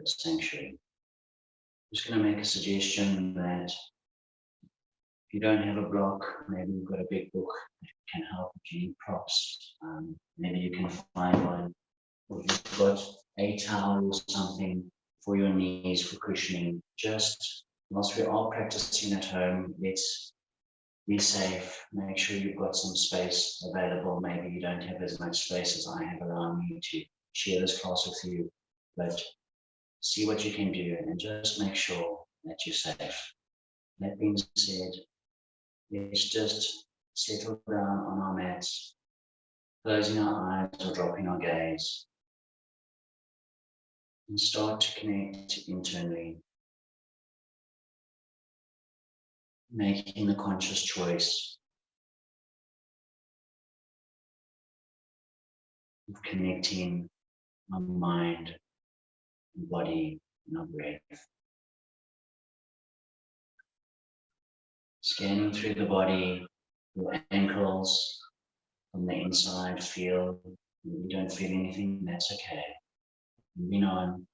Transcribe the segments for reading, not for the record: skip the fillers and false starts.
the sanctuary. I'm just going to make a suggestion that if you don't have a block, maybe you've got a big book that can help if you need props. Maybe you can find one, or you've got a towel or something for your knees for cushioning. Just whilst we are practicing at home, let's be safe. Make sure you've got some space available. Maybe you don't have as much space as I have around me to share this class with you, but see what you can do and just make sure that you're safe. That being said, let's just settle down on our mats, closing our eyes or dropping our gaze, and start to connect internally, making the conscious choice of connecting our mind and body and our breath. Scanning through the body, your ankles from the inside, feel. If you don't feel anything, that's okay. Moving on,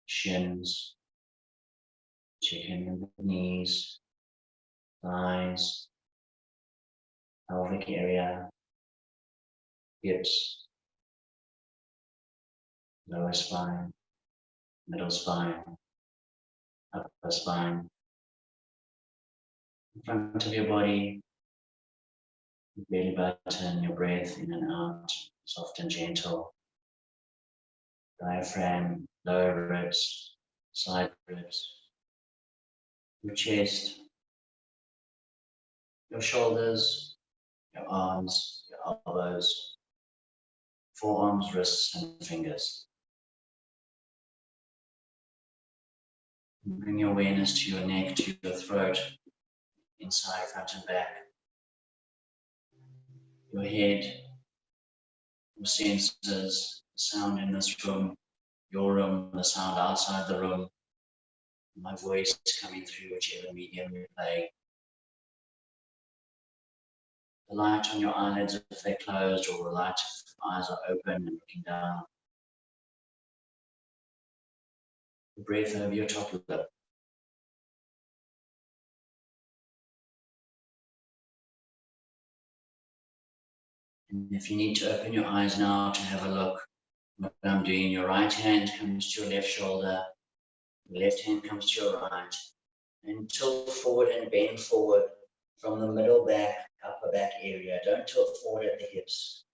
shins, checking the knees, thighs, pelvic area, hips, lower spine, middle spine, upper spine, in front of your body, your belly button, your breath in and out, soft and gentle. Diaphragm, lower ribs, side ribs, your chest, your shoulders, your arms, your elbows, forearms, wrists, and fingers. Bring your awareness to your neck, to your throat, inside, front and back. Your head, your senses, the sound in this room, your room, the sound outside the room, my voice coming through whichever medium you play. The light on your eyelids if they're closed, or the light if your eyes are open and looking down. The breath over your top lip. And if you need to open your eyes now to have a look, what I'm doing, your right hand comes to your left shoulder, your left hand comes to your right, and tilt forward and bend forward from the middle back, upper back area. Don't tilt forward at the hips.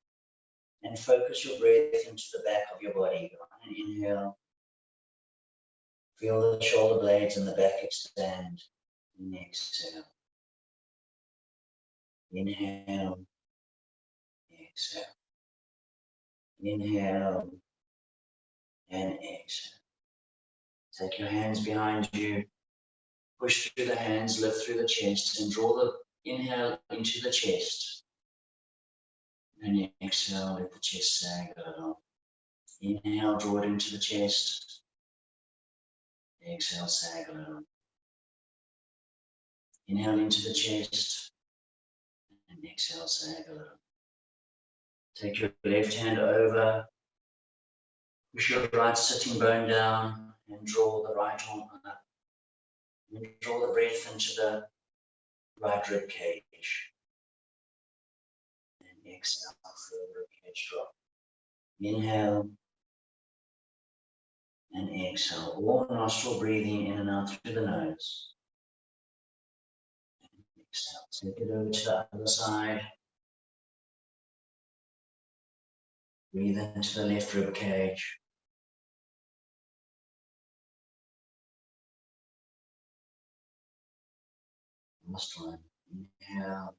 And focus your breath into the back of your body. On an inhale, feel the shoulder blades and the back expand. And exhale. Inhale. Exhale. Inhale and exhale. Take your hands behind you. Push through the hands, lift through the chest, and draw the inhale into the chest. And exhale, let the chest sag a little. Inhale, draw it into the chest. Exhale, sag a little. Inhale into the chest. And exhale, sag a little. Take your left hand over. Push your right sitting bone down and draw the right arm up. And draw the breath into the right rib cage. And exhale, feel the rib cage drop. Inhale and exhale. All nostril breathing in and out through the nose. And exhale. Take it over to the other side. Breathe into the left rib cage. Last one. Inhale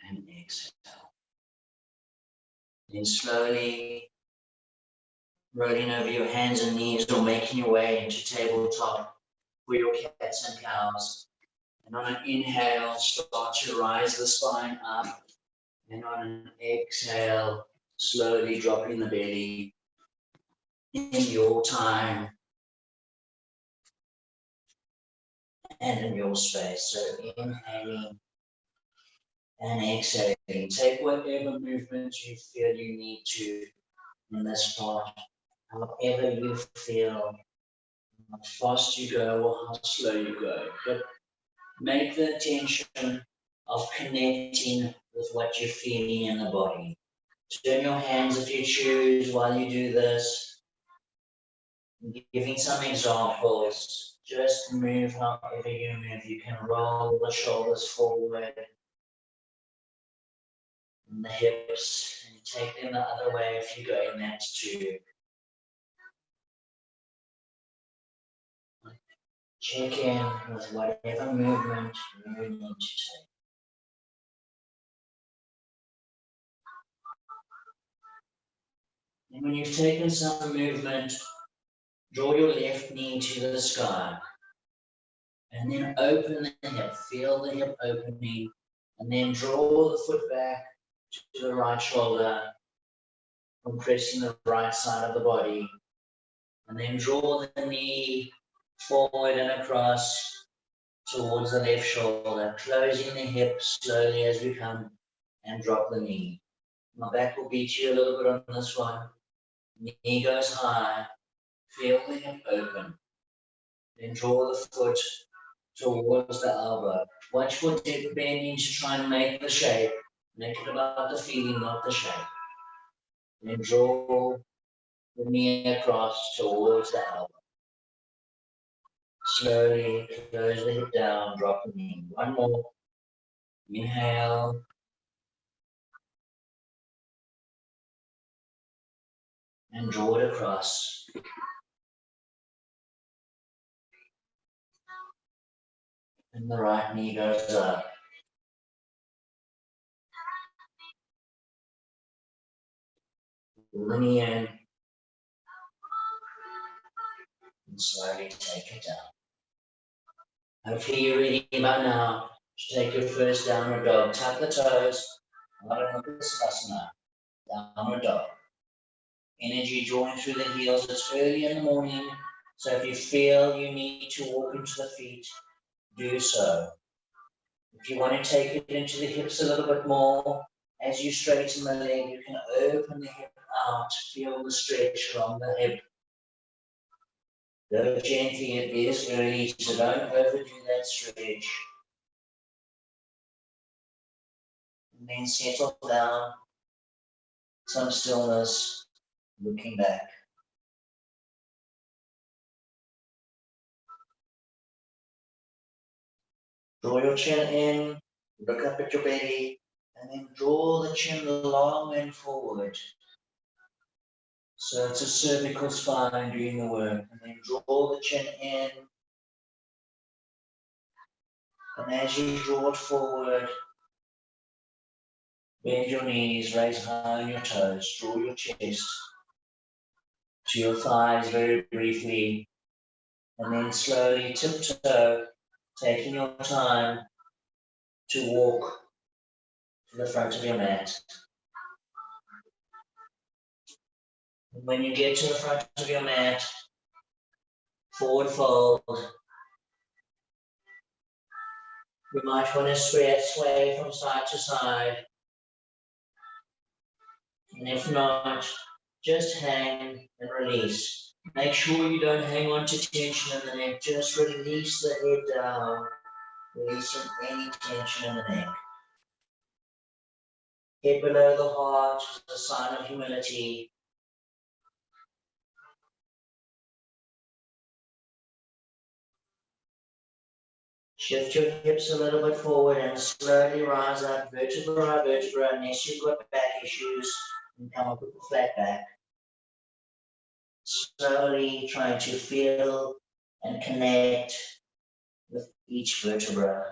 and exhale. Then slowly rolling over your hands and knees or making your way into tabletop for your cats and cows. And on an inhale, start to rise the spine up. And on an exhale, slowly dropping the belly in your time and in your space. So inhaling and exhaling. Take whatever movement you feel you need to in this part. however you feel, how fast you go or how slow you go. But make the intention of connecting with what you're feeling in the body. Turn your hands if you choose while you do this. Giving some examples, just move however you move. You can roll the shoulders forward and the hips, and take them the other way if you go in that too. Check in with whatever movement you need to take. And when you've taken some movement, draw your left knee to the sky. And then open the hip, feel the hip opening. And then draw the foot back to the right shoulder, compressing the right side of the body. And then draw the knee forward and across towards the left shoulder, closing the hip slowly as we come, and drop the knee. My back will beat you a little bit on this one. Knee goes high, feel the hip open. Then draw the foot towards the elbow. Watch for deep bending to try and make the shape. Make it about the feeling, not the shape. Then draw the knee across towards the elbow. Slowly close the hip down, drop the knee. One more. Inhale. And draw it across. And the right knee goes up. Pull the knee in. And slowly take it down. Hopefully you're ready by now to take your first downward dog. Tap the toes. Downward dog. Energy drawing through the heels. It's early in the morning, so if you feel you need to walk into the feet, do so. If you want to take it into the hips a little bit more, as you straighten the leg, you can open the hip out, feel the stretch along the hip. Go gently, it is early, so don't overdo that stretch. And then settle down, some stillness, looking back. Draw your chin in, look up at your belly, and then draw the chin long and forward. So it's a cervical spine doing the work. And then draw the chin in. And as you draw it forward, bend your knees, raise high on your toes, draw your chest to your thighs very briefly. And then slowly tiptoe, taking your time to walk to the front of your mat. And when you get to the front of your mat, forward fold. You might want to sway from side to side. And if not, just hang and release. Make sure you don't hang on to tension in the neck. Just release the head down, releasing any tension in the neck. Head below the heart is a sign of humility. Shift your hips a little bit forward and slowly rise up vertebra by vertebra unless you've got back issues, and come up with a flat back. Slowly trying to feel and connect with each vertebra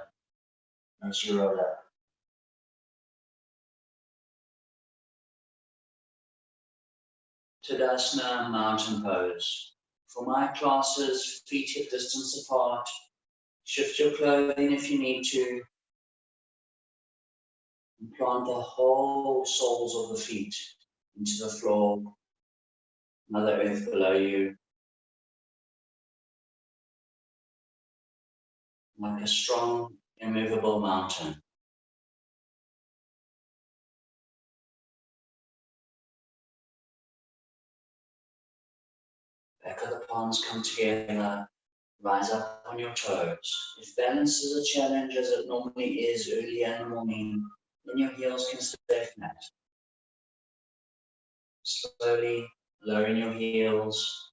as you roll up. Tadasana mountain pose. For my classes, feet hip distance apart. Shift your clothing if you need to. And plant the whole soles of the feet into the floor. Mother Earth below you. Like a strong, immovable mountain. Back of the palms come together. Rise up on your toes. If balance is a challenge, as it normally is early in the morning, then your heels can stay flat. Slowly lowering your heels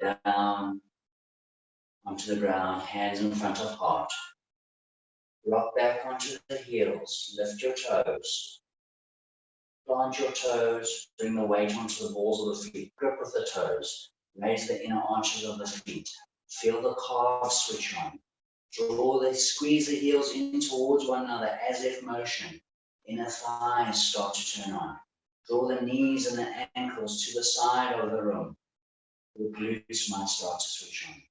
down onto the ground, hands in front of heart. Rock back onto the heels, lift your toes. Plant your toes, bring the weight onto the balls of the feet, grip with the toes, raise the inner arches of the feet. Feel the calves switch on. Squeeze the heels in towards one another as if motion. Inner thighs start to turn on. Draw the knees and the ankles to the side of the room. The glutes might start to switch on.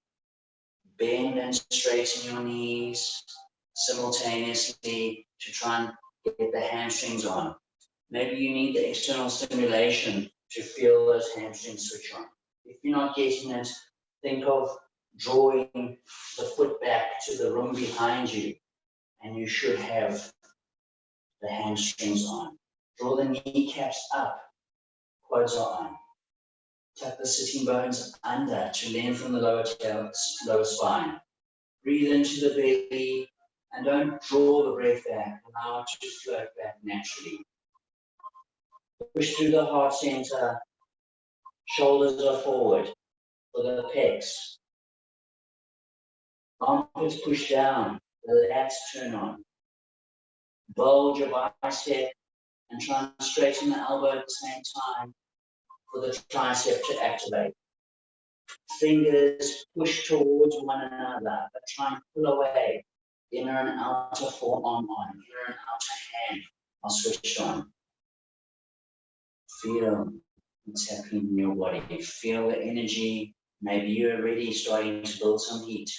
Bend and straighten your knees simultaneously to try and get the hamstrings on. Maybe you need the external stimulation to feel those hamstrings switch on. If you're not getting it, think of drawing the foot back to the room behind you, and you should have the hamstrings on. Draw the kneecaps up, quads are on. Tuck the sitting bones under to lengthen the lower spine. Breathe into the belly and don't draw the breath back. Allow it to float back naturally. Push through the heart center. Shoulders are forward for the pecs. Armpits push down. The lats turn on. Bulge your bicep and try and straighten the elbow at the same time for the tricep to activate. Fingers push towards one another, but try and pull away. Inner and outer forearm on, inner and outer hand are switched on. Feel what's happening in your body. Feel the energy. Maybe you're already starting to build some heat.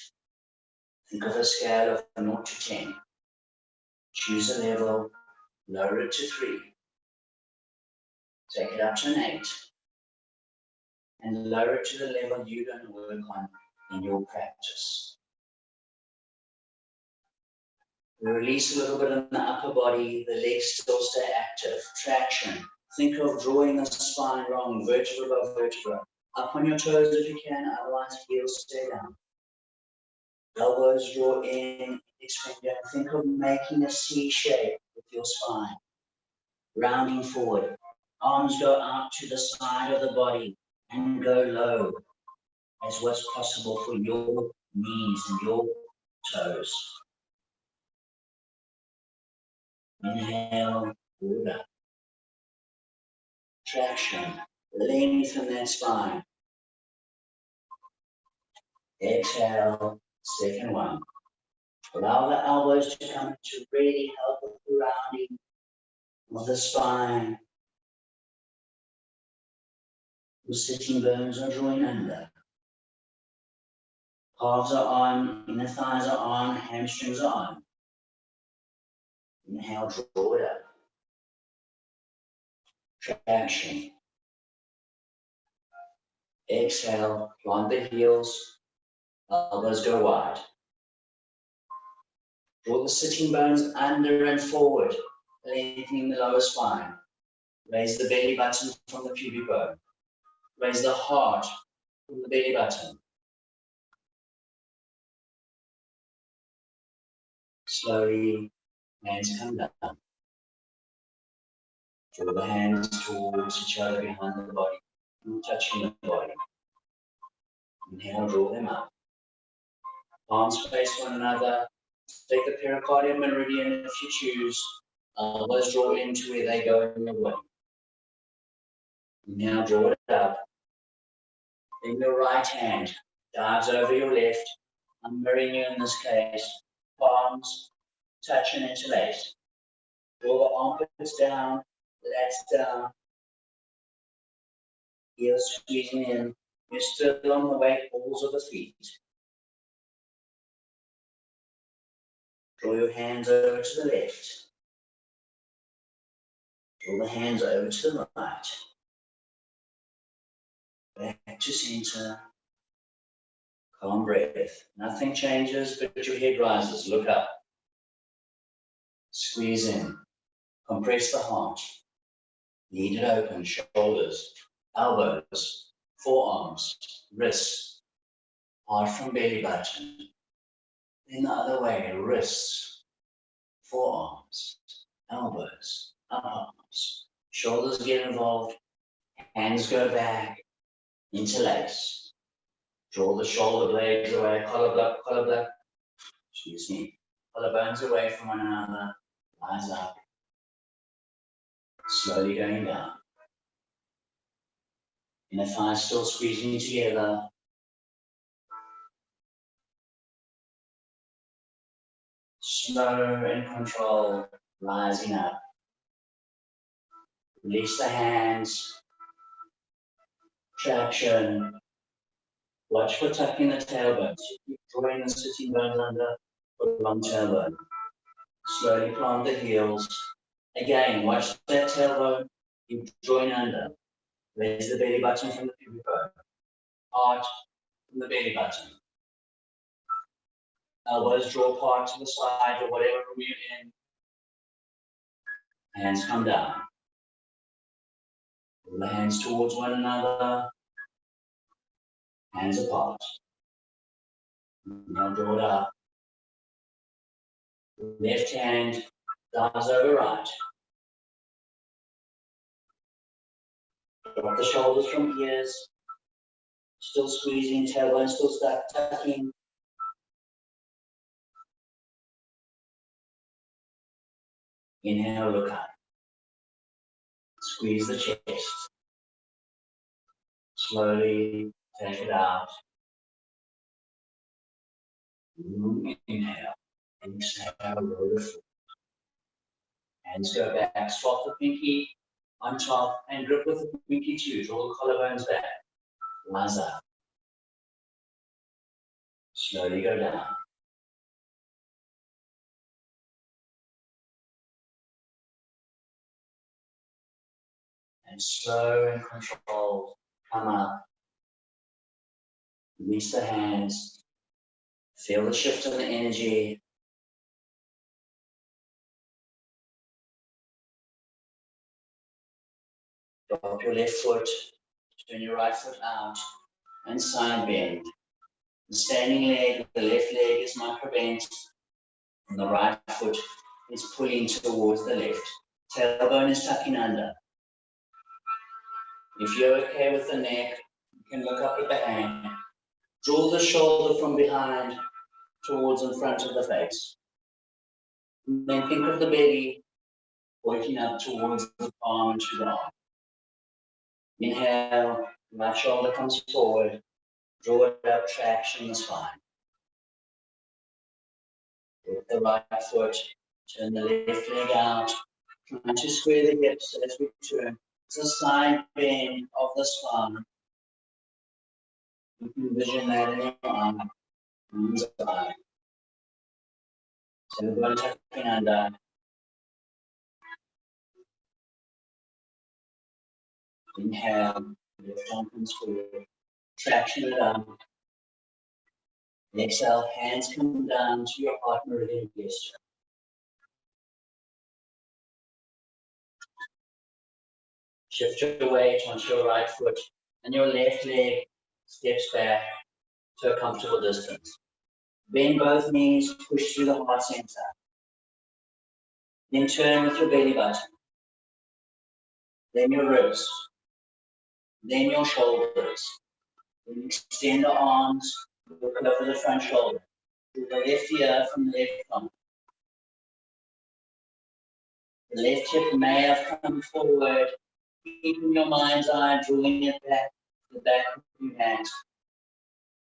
Think of a scale of 0 to 10. Choose a level, lower it to 3. Take it up to an 8. And lower it to the level you're going to work on in your practice. We release a little bit in the upper body, the legs still stay active. Traction. Think of drawing the spine wrong, vertebra above vertebra. Up on your toes if you can, otherwise heels stay down. Elbows draw in, expand down. Think of making a C shape with your spine. Rounding forward. Arms go out to the side of the body and go low as what's possible for your knees and your toes. Inhale, forward up. Traction, lengthen that spine. Exhale, second one. Allow the elbows to come to really help with the rounding of the spine. The sitting bones are drawing under. Calves are on, inner thighs are on, hamstrings are on. Inhale, draw it up. Traction. Exhale, plant the heels, elbows go wide. Draw the sitting bones under and forward, lengthening the lower spine. Raise the belly button from the pubic bone. Raise the heart from the belly button. Slowly, hands come down. Draw the hands towards each other behind the body, touching the body. Inhale, draw them up. Palms face one another. Take the pericardial meridian if you choose. Elbows draw into where they go in your body. Now draw it up. Then your right hand dives over your left. I'm mirroring you in this case. Palms touch and interlace. Draw the armpits down, lats down. Heels squeezing in. You're still on the weight balls of the feet. Draw your hands over to the left. Draw the hands over to the right. Back to center. Calm breath. Nothing changes, but your head rises. Look up. Squeeze in. Compress the heart. Lead it open. Shoulders, elbows, forearms, wrists, apart from belly button. Then the other way, wrists, forearms, elbows, arms, shoulders get involved, hands go back, interlace. Draw the shoulder blades away, collarbones, collarbones away from one another, rise up, slowly going down. Inner thighs still squeezing together. Slow and controlled, rising up. Release the hands, traction. Watch for tucking the tailbones. Keep drawing the sitting bones under for long tailbone. Slowly plant the heels. Again, watch that tailbone. You join under. Raise the belly button from the pubic bone. Heart from the belly button. Elbows draw apart to the side or whatever room you're in. Hands come down. Pull the hands towards one another. Hands apart. Now draw it up. Left hand dives over right. Drop the shoulders from ears. Still squeezing, tailbone still stuck, tucking. Inhale, look up. Squeeze the chest. Slowly take it out. Inhale. Exhale, roll the foot. Hands go back, swap the pinky on top and grip with the pinky too. Draw the collarbones back. Rise up. Slowly go down. And slow and controlled, come up. Release the hands. Feel the shift in the energy. Drop your left foot, turn your right foot out, and side bend. The standing leg, the left leg is micro bent, and the right foot is pulling towards the left. Tailbone is tucking under. If you're okay with the neck, you can look up at the hand. Draw the shoulder from behind towards in front of the face. And then think of the belly working up towards the palm to the arm. Inhale, right shoulder comes forward. Draw it up, traction the spine. With the right foot, turn the left leg out. Try to square the hips as we turn. It's a side bend of the spine. You can envision that in your arm. Arms up. So we're going to tuck under. Inhale, left arm comes forward. Traction it up. Exhale, hands come down to your heart meridian gesture. Shift your weight onto your right foot and your left leg steps back to a comfortable distance. Bend both knees, push through the heart center. Then turn with your belly button. Then your ribs. Then your shoulders. Then extend the arms, look over the front shoulder. To the left ear from the left thumb. The left hip may have come forward. Keeping your mind's eye, drawing it back to the back of your hands.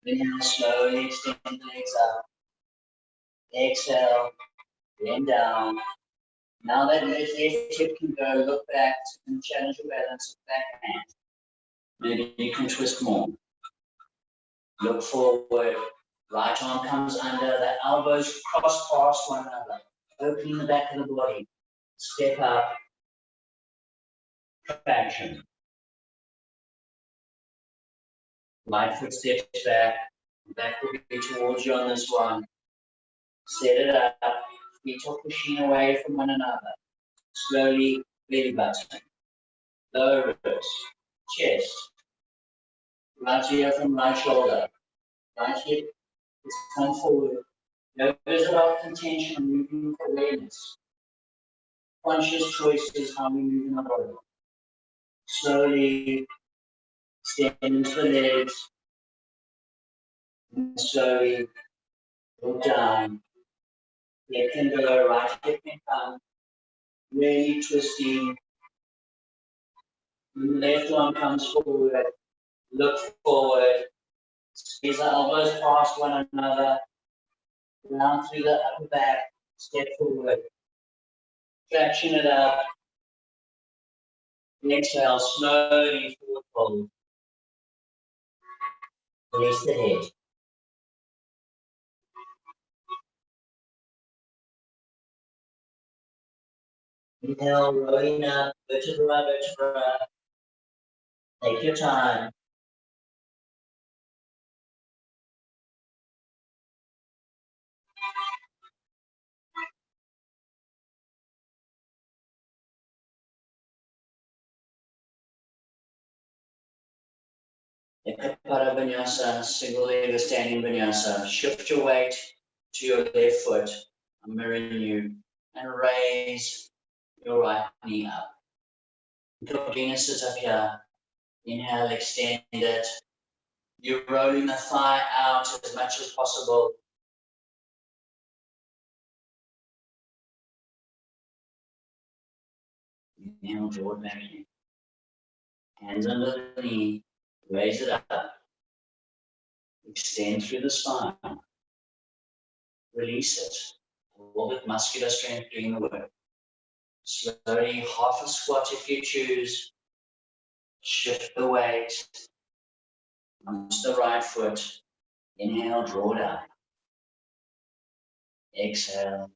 Inhale, slowly extend the legs up. Exhale, bend down. Now that left hip can go, look back and challenge your balance with back hand. Maybe you can twist more. Look forward. Right arm comes under, the elbows cross past one another. Opening the back of the body. Step up. Traction. Right foot steps back. Back will be towards you on this one. Set it up. Feet are pushing away from one another. Slowly, belly button. Lower ribs. Chest. Right here from right shoulder. Right hip is come forward. Notice about intention, moving with awareness. Conscious choices how we move in the body. Slowly extend into the legs. And slowly go down. Leg can go, right hip can come. Really twisting. Left arm comes forward. Look forward. Squeeze the elbows past one another. Down through the upper back. Step forward. Traction it up. Exhale, slowly forward fold. Release the head. Inhale, rolling up, vertebra, vertebra. Take your time. Ekapara Vinyasa, single leg standing Vinyasa. Shift your weight to your left foot. I'm mirroring you. And raise your right knee up. Begin to sit up here. Inhale, extend it. You're rolling the thigh out as much as possible. Inhale, draw it back in. Hands under the knee. Raise it up. Extend through the spine. Release it. Hold it, muscular strength doing the work. Slowly, half a squat if you choose. Shift the weight onto the right foot. Inhale, draw down. Exhale,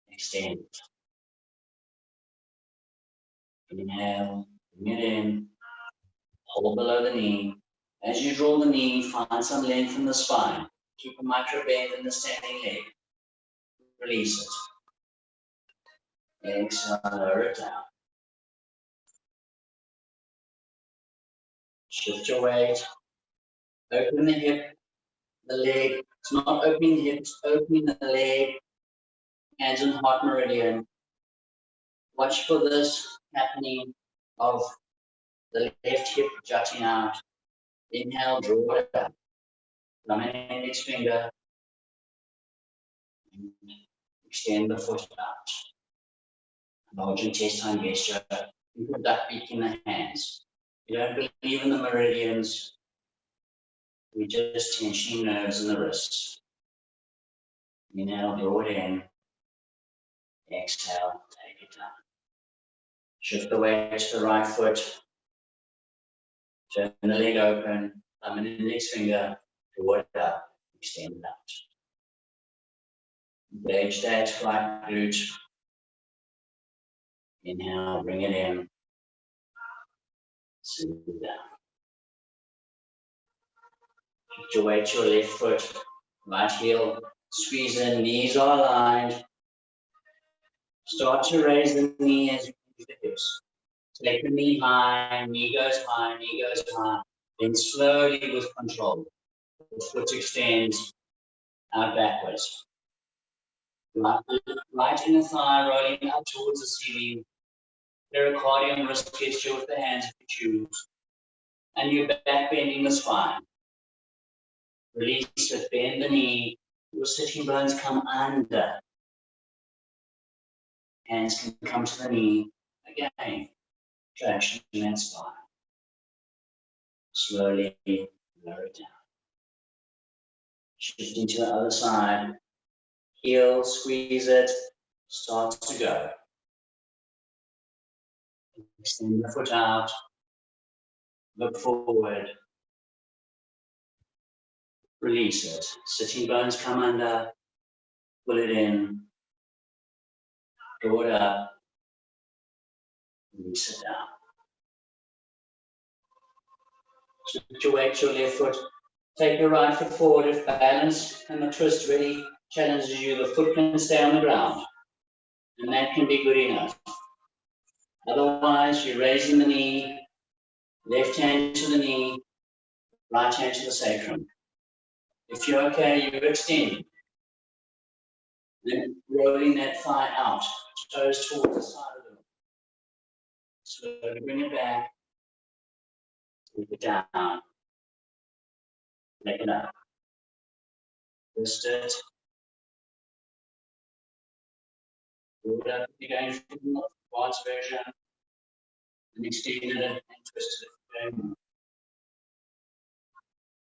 extend. Inhale, bring it in. Hold below the knee. As you draw the knee, find some length in the spine. Keep a micro bend in the standing leg. Release it. Exhale, lower it down. Shift your weight. Open the hip, the leg. It's not opening the hip, it's opening the leg. Hands on heart meridian. Watch for this happening of the left hip jutting out. Inhale, draw it up. Thumb and index finger. Extend the foot out. Large intestine gesture. You put that beak in the hands. You don't believe in the meridians. We just tension nerves in the wrists. Inhale, draw it in. Exhale, take it down. Shift the weight to the right foot. Turn the leg open. Thumb and index finger. Draw it up. Extend it out. Engage that right glute. Inhale, bring it in. Send it down. Shift your weight to your left foot. Right heel. Squeeze in. Knees are aligned. Start to raise the knee as you move the hips. Take the knee high. Knee goes high. Knee goes high. Then slowly with control. The foot extends out backwards. Right inner thigh rolling up towards the ceiling. Pericardium wrist gesture with the hands if you choose. And you're back bending the spine. Release it, bend the knee. Your sitting bones come under. Hands can come to the knee. Again, traction in that spine. Slowly lower it down. Shifting to the other side. Heel, squeeze it. Start to go. Extend the foot out. Look forward. Release it. Sitting bones come under. Pull it in. Draw it up. Release it down. Shift your weight to your left foot. Take your right foot forward. If balance and the twist really challenges you, the foot can stay on the ground. And that can be good enough. Otherwise, you're raising the knee, left hand to the knee, Right hand to the sacrum. If you're okay, you extend. Then rolling that thigh out, toes towards the side of the room. Slowly bring it back, take it down, make it up. Twist it. Roll it up if you're going for the advanced version. And extend it and twist it again.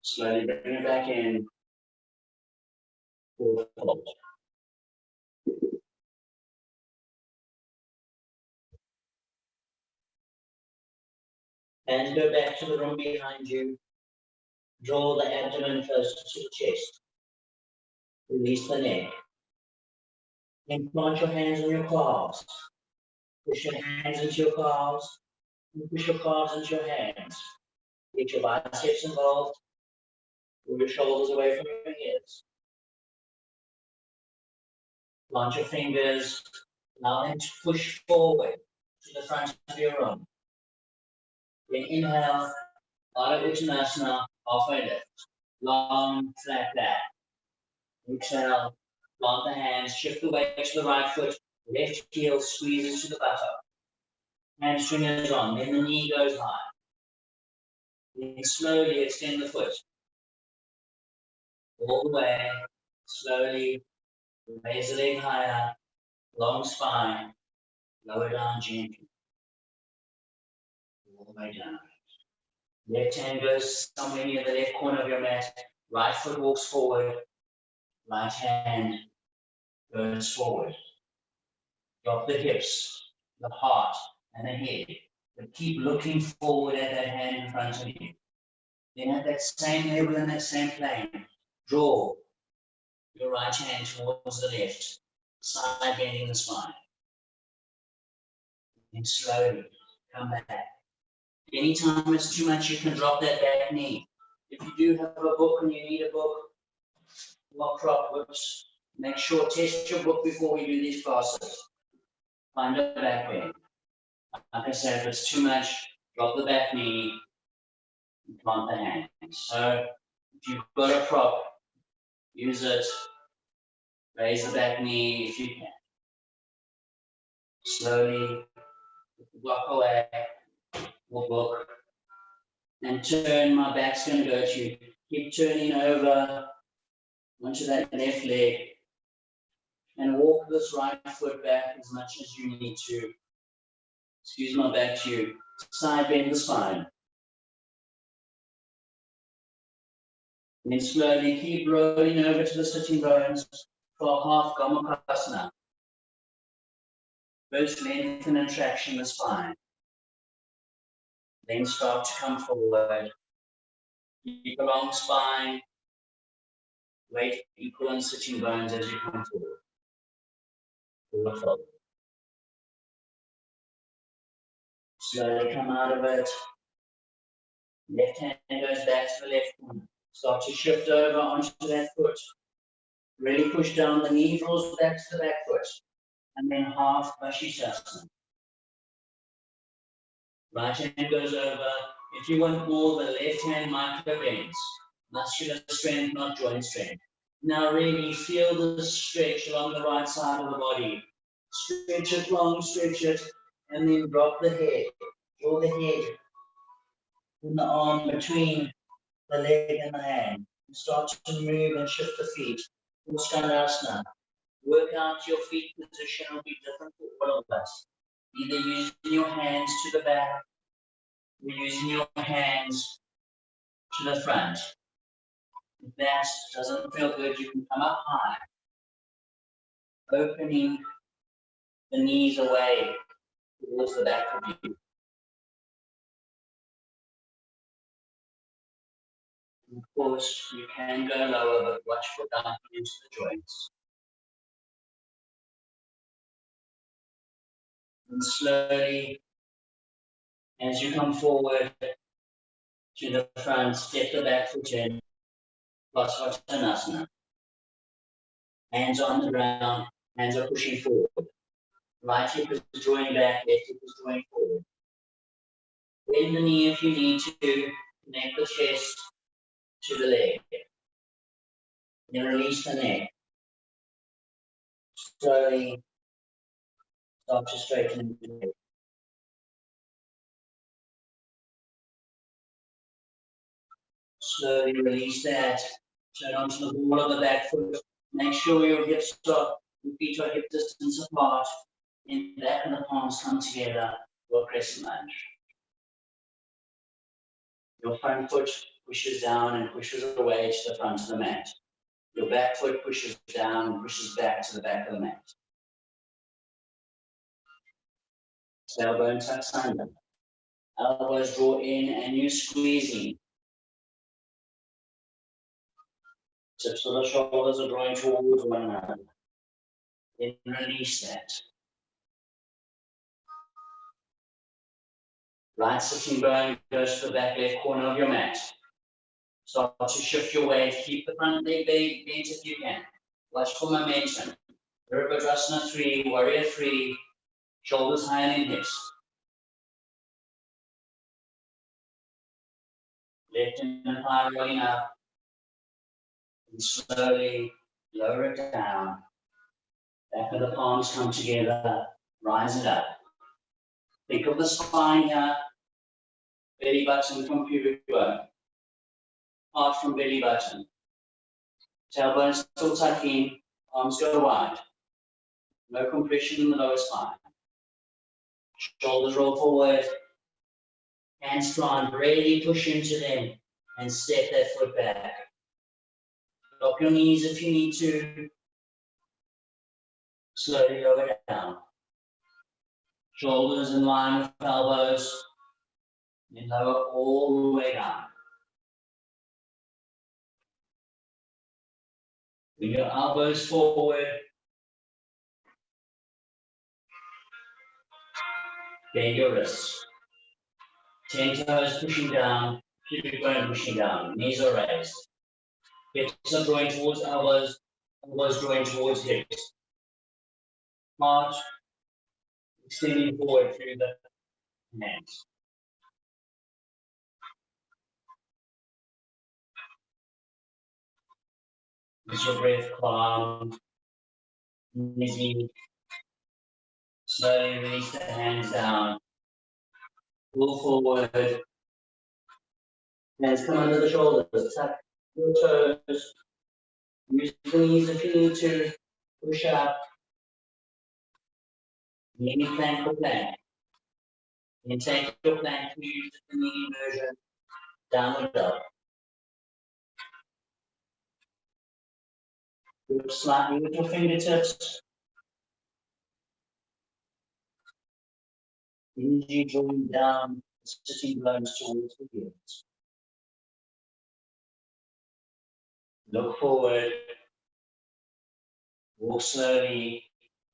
Slowly bring it back in. Forward fold. Hands go back to the room behind you. Draw the abdomen closer to the chest. Release the neck. Then plant your hands on your calves. Push your hands into your calves. And push your calves into your hands. Get your biceps involved. Pull your shoulders away from your hips. Plant your fingers. Allow them to push forward to the front of your room. Then inhale, out of Uttanasana, halfway lift. Long, flat back. Exhale, plant the hands, shift the weight to the right foot, left heel squeezes to the buttock. Hamstring is on, then the knee goes high. Then slowly extend the foot. All the way, slowly raise the leg higher, long spine, lower down gently. All the way down. Left hand goes somewhere near the left corner of your mat. Right foot walks forward. Right hand goes forward. Drop the hips, the heart, and the head. But keep looking forward at that hand in front of you. Then at that same level and that same plane, draw your right hand towards the left, side bending the spine. And slowly come back. Anytime it's too much, you can drop that back knee. If you do have a book and you need a book, lock prop books, make sure test your book before we do these classes. Find a back bend. Like I said, if it's too much, drop the back knee and plant the hands. So if you've got a prop, use it. Raise the back knee if you can. Slowly walk away or book. And turn, my back's going to go to you. Keep turning over onto that left leg. And walk this right foot back as much as you need to. Excuse my back to you. Side bend the spine. And then slowly keep rolling over to the sitting bones for half Gomukhasana. First lengthen and traction the spine. Then start to come forward. Keep a long spine. Weight equal on sitting bones as you come forward. Forward fold. Slowly come out of it. Left hand goes back to the left corner. Start to shift over onto that foot. Really push down, the knee draws back to the back foot. And then half Vashisthasana. Right hand goes over. If you want more, the left hand micro bends. Muscular strength, not joint strength. Now really feel the stretch along the right side of the body. Stretch it long, stretch it, and then drop the head. Draw the head and the arm between the leg and the hand. Start to move and shift the feet. Uttanasana. Work out your feet position will be different for all of us. Either using your hands to the back or using your hands to the front. If that doesn't feel good, you can come up high, opening the knees away towards the back of you. Of course, you can go lower, but watch for dumping into the joints. And slowly, as you come forward to the front, step the back foot in, Uttanasana. Hands on the ground, hands are pushing forward. Right hip is drawing back, left hip is drawing forward. Bend the knee if you need to, connect the chest, to the leg. Then release the neck. Slowly start to straighten the leg. Slowly release that. Turn onto the ball of the back foot. Make sure your hips are, your feet are hip distance apart. And the back and the palms come together for a crescent lunge. Your front foot pushes down and pushes away to the front of the mat. Your back foot pushes down and pushes back to the back of the mat. Tailbone tucks under. Elbows draw in and you squeezing. Tips of the shoulders are drawing towards one another. Then release that. Right sitting bone goes to the back left corner of your mat. Start to shift your weight. Keep the front leg bent if you can. Watch for momentum. Virabhadrasana 3, Warrior 3. Shoulders higher than hips. Left inner thigh rolling up. And slowly lower it down. Back of the palms come together. Rise it up. Think of the spine here. Belly button from pubic bone. Heart from belly button. Tailbone still tucking. Arms go wide. No compression in the lower spine. Shoulders roll forward. Hands front. Really push into them and step that foot back. Drop your knees if you need to. Slowly lower down. Shoulders in line with elbows. Then lower all the way down. Bring your elbows forward. Bend your wrists. 10 toes pushing down, pubic bone pushing down, knees are raised. Hips are drawing towards elbows, elbows drawing towards hips. Heart extending forward through the hands. Let your breath calm, easy. Slowly release the hands down. Pull forward. Hands come under the shoulders. Tuck your toes. Use the knees if you need to. Push up. Knee plank or plank. Then take your plank to use the knee version. Downward dog. Grip slightly with your fingertips. Energy drawing down, sitting bones towards the heels. Look forward. Walk slowly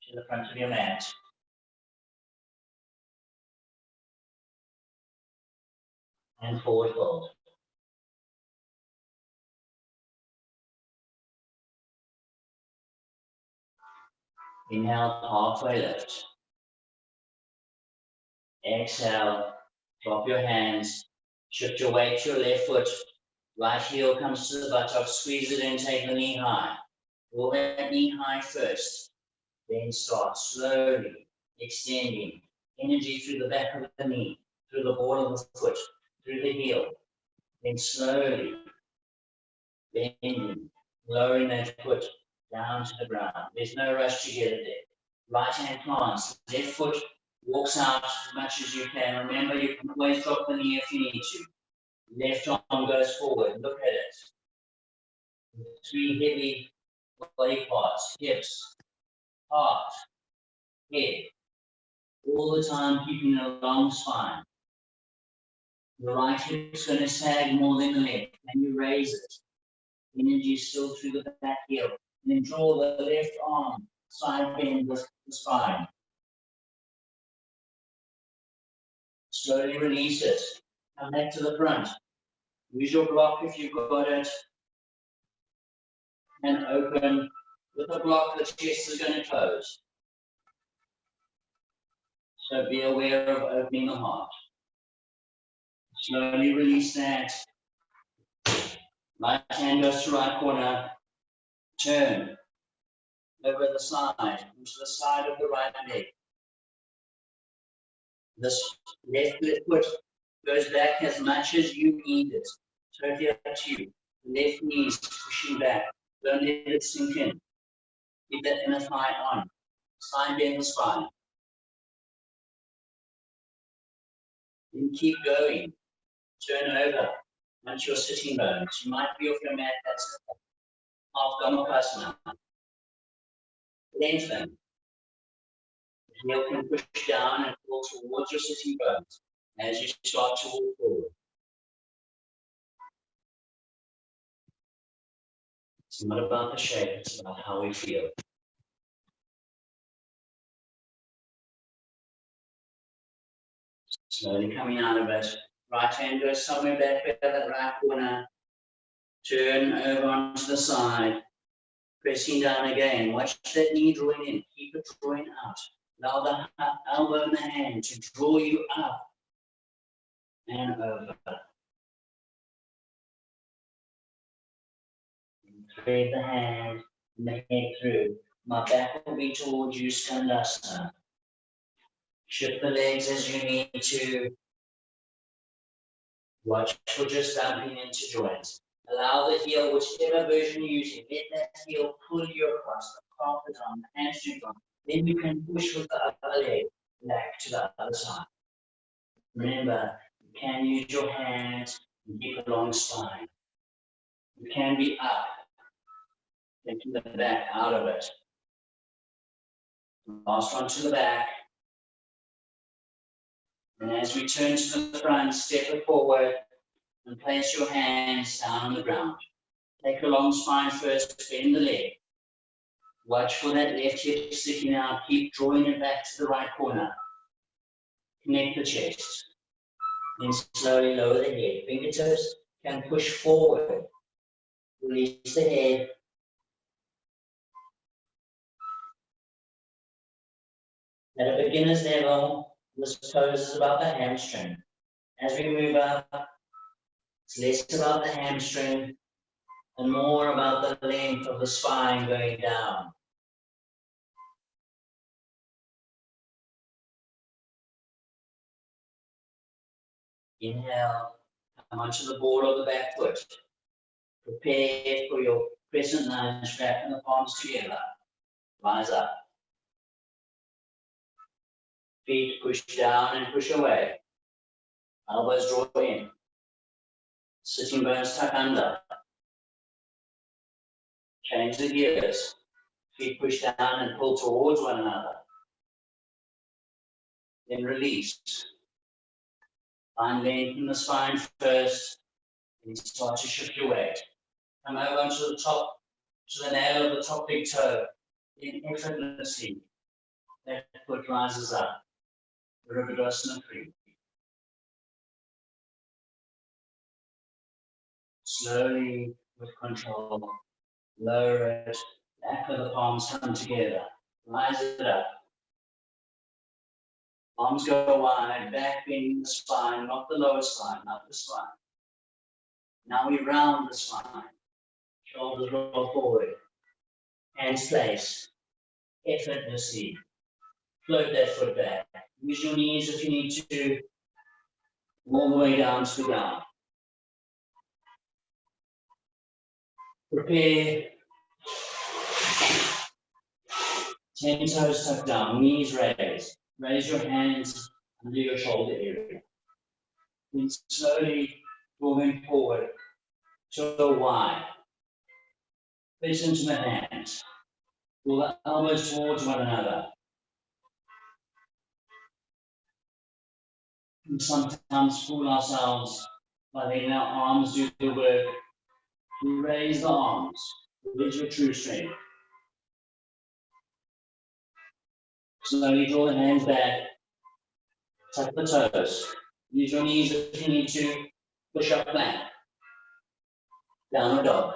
to the front of your mat. And forward fold. Inhale, halfway lift. Exhale, drop your hands. Shift your weight to your left foot. Right heel comes to the buttock. Squeeze it in, take the knee high. Pull that knee high first. Then start slowly extending energy through the back of the knee, through the ball of the foot, through the heel. Then slowly bending, lowering that foot down to the ground. There's no rush to get it there. Right hand plants, left foot walks out as much as you can. Remember, you can always drop the knee if you need to. Left arm goes forward. Look at it. 3 heavy body parts, hips, heart, head. All the time keeping a long spine. The right hip is going to sag more than the left. And you raise it. Energy still through the back heel. And then draw the left arm, side bend with the spine. Slowly release it. Come back to the front. Use your block if you've got it. And open. With the block, the chest is going to close. So be aware of opening the heart. Slowly release that. Right hand goes to right corner, turn over the side, onto the side of the right leg. This left foot goes back as much as you need it. Totally up to you. The left knee is pushing back. Don't let it sink in. Keep that inner thigh on. Slide down the spine. Then keep going. Turn over onto your sitting bones. You might be off your mat. That's half Dhammakasana. Lengthen. The heel can push down and pull towards your sitting bones as you start to walk forward. It's not about the shape, it's about how we feel. Slowly coming out of it. Right hand goes somewhere back there, that right corner. Turn over onto the side. Pressing down again. Watch that knee drawing in. Keep it drawing out. Allow the elbow and the hand to draw you up and over. Thread the hand and the head through. My back will be towards you, Skandasana. Shift the legs as you need to. Watch for just dumping into joints. Allow the heel, whichever version you're using, let that heel pull you across the calf is on, the hamstring on. Then you can push with the other leg back to the other side. Remember, you can use your hands and keep a long spine. You can be up, taking the back out of it. Last one to the back. And as we turn to the front, step it forward and place your hands down on the ground. Take a long spine first, bend the leg. Watch for that left hip sticking out. Keep drawing it back to the right corner. Connect the chest. Then slowly lower the head. Fingertips can push forward. Release the head. At a beginner's level, this pose is about the hamstring. As we move up, it's less about the hamstring and more about the length of the spine going down. Inhale, come onto the ball of the back foot. Prepare for your crescent lunge, wrapping the palms together. Rise up. Feet push down and push away. Elbows draw in. Sitting bones tuck under. Change the gears. Feet push down and pull towards one another. Then release. Find length in the spine first. And start to shift your weight. Come over to the top, to the nail of the top big toe. Then effortlessly, that foot rises up. Virabhadrasana 3. Slowly, with control, lower it. Back of the palms come together. Rise it up. Arms go wide, back bending the spine, not the lower spine, not the spine. Now we round the spine. Shoulders roll forward. Hands place. Effortlessly. Float that foot back. Use your knees if you need to. All the way down to the ground. Prepare. 10 toes tucked down, knees raised. Raise your hands under your shoulder area. Then slowly moving forward to a Y. Face into the hands. Pull the elbows towards one another. And sometimes fool ourselves by letting our arms do the work. We raise the arms. With your true strength. Slowly draw the hands back. Tuck the toes. Use your knees if you need to. Push up plank. Downward dog.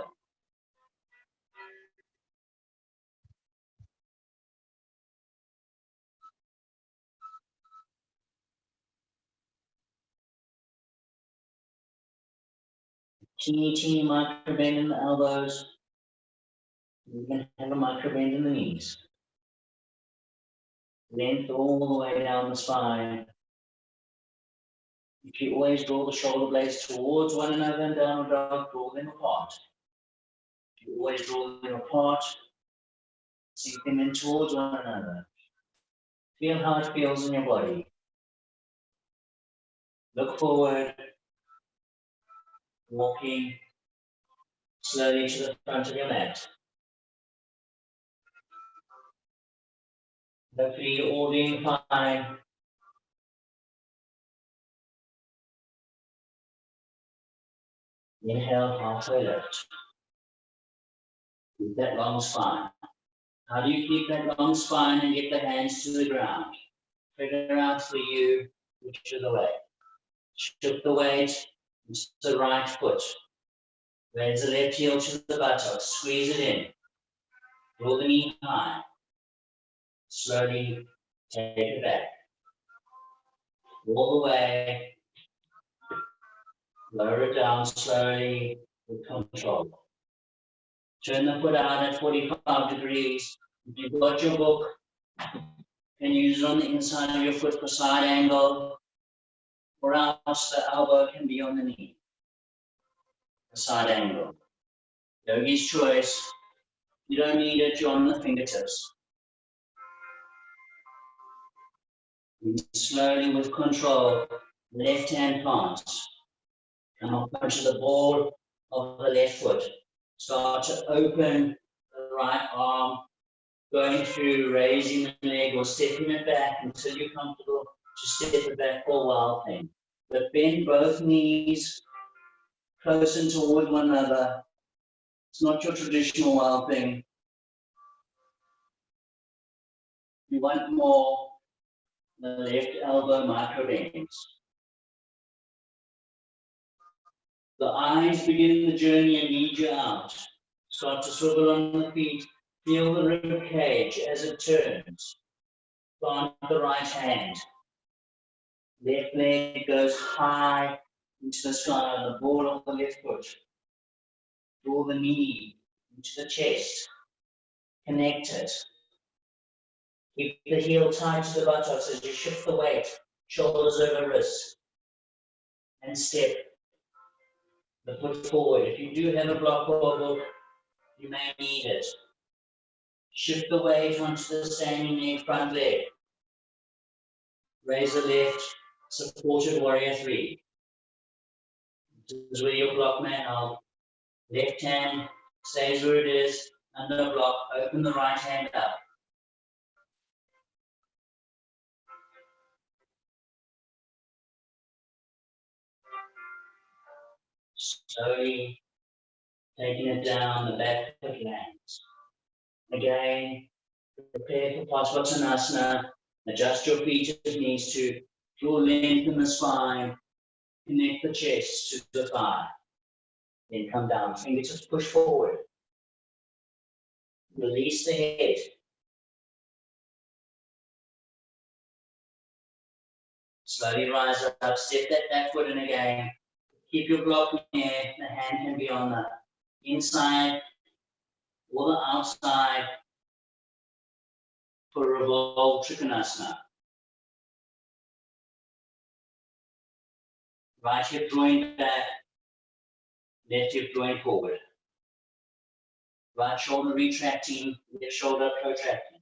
Teeny micro bend in the elbows. You can have a micro bend in the knees. Length all the way down the spine. If you always draw the shoulder blades towards one another in downward dog, draw them apart. If you always draw them apart, sink them in towards one another. Feel how it feels in your body. Look forward, walking slowly to the front of your mat. Hopefully you're all doing fine. Inhale, halfway lift. Keep that long spine. How do you keep that long spine and get the hands to the ground? Figure out for you which is the way. Shift the weight into the right foot. Raise the left heel to the buttock. Squeeze it in. Draw the knee high. Slowly take it back. All the way. Lower it down slowly with control. Turn the foot out at 45 degrees. If you've got your book, you can use it on the inside of your foot for side angle, or else the elbow can be on the knee, the side angle. Yogi's choice. You don't need it, you're on the fingertips. And slowly with control, left hand plants. Come up onto the ball of the left foot. Start to open the right arm, going through, raising the leg or stepping it back until you're comfortable to step it back for a wild thing. But bend both knees close and toward one another. It's not your traditional wild thing. You want more, the left elbow micro bends. The eyes begin the journey and lead you out. Start to swivel on the feet. Feel the rib cage as it turns. Plant the right hand. Left leg goes high into the sky, the ball of the left foot. Draw the knee into the chest. Connect it. Keep the heel tight to the buttocks as you shift the weight, shoulders over wrists. And step the foot forward. If you do have a block or a book, you may need it. Shift the weight onto the standing leg, front leg. Raise the left, supported warrior 3. This is where your block may help. Left hand stays where it is, under the block, open the right hand up. Slowly taking it down, the back foot lands. Again, prepare for Parsvottanasana. Adjust your feet if needs to. Draw length in the spine. Connect the chest to the thigh. Then come down, fingertips push forward. Release the head. Slowly rise up, step that back foot in again. Keep your block in the air. The hand can be on the inside or the outside for revolved Trikonasana. Right hip drawing back, left hip drawing forward. Right shoulder retracting, left shoulder protracting.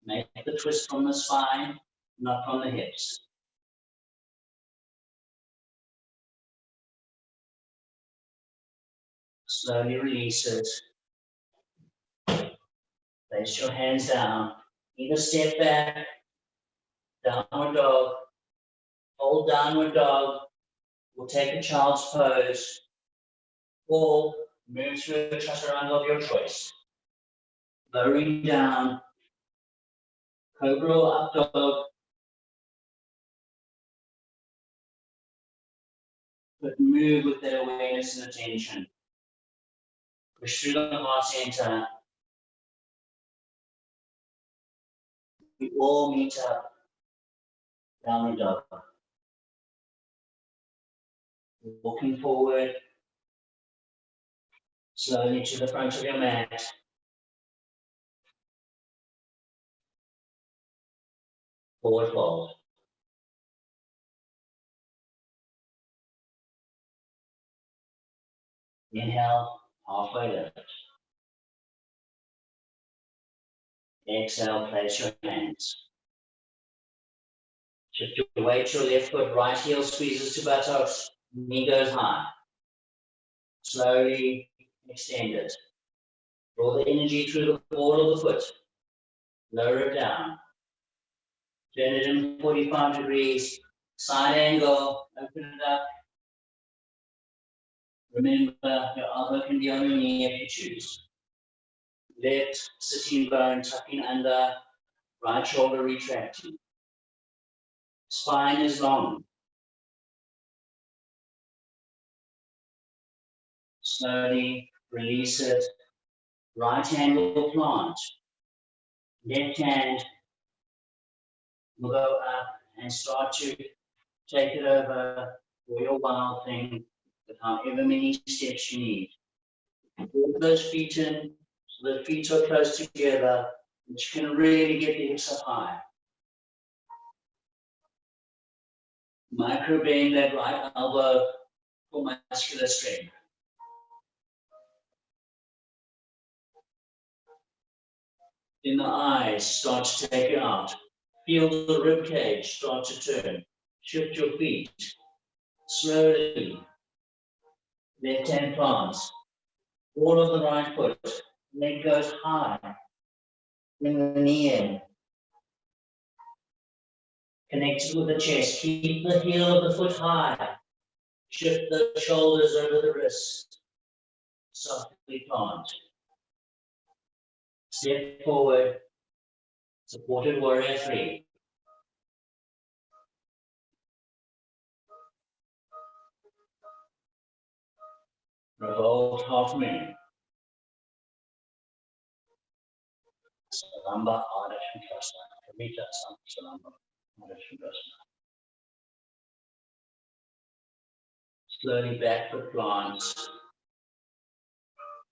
Make the twist from the spine, not from the hips. Slowly release it. Place your hands down. Either step back, downward dog, hold downward dog, or take a child's pose, or move through a chaturanga of your choice. Lowering down, cobra or up dog, but move with that awareness and attention. Push through the heart center. We all meet up, downward dog. walking forward, slowly to the front of your mat. Forward fold. Inhale, halfway lift. Exhale, place your hands. Shift your weight to your left foot, right heel squeezes to buttocks, knee goes high. Slowly extend it. Draw the energy through the ball of the foot. Lower it down. Turn it in 45 degrees. Side angle. Open it up. Remember, your elbow can be on your knee if you choose. Left sitting bone tucking under. Right shoulder retracting. Spine is long. Slowly release it. Right hand will plant. Left hand will go up and start to take it over for your wild thing with however many steps you need. Pull those feet in so the feet are close together, which can really get the hips up high. Micro bend that right elbow for muscular strength. In the eyes, start to take it out. Feel the rib cage start to turn. Shift your feet. Slowly. Left hand plants. All of the right foot. Leg goes high. Bring the knee in. Connect it with the chest. Keep the heel of the foot high. Shift the shoulders over the wrist. Softly plant. Step forward. Supported warrior 3. Revolve half moon. Salamba Ardha Shankrasana. Kamita Salamba Ardha Shankrasana. Slowly back foot plants.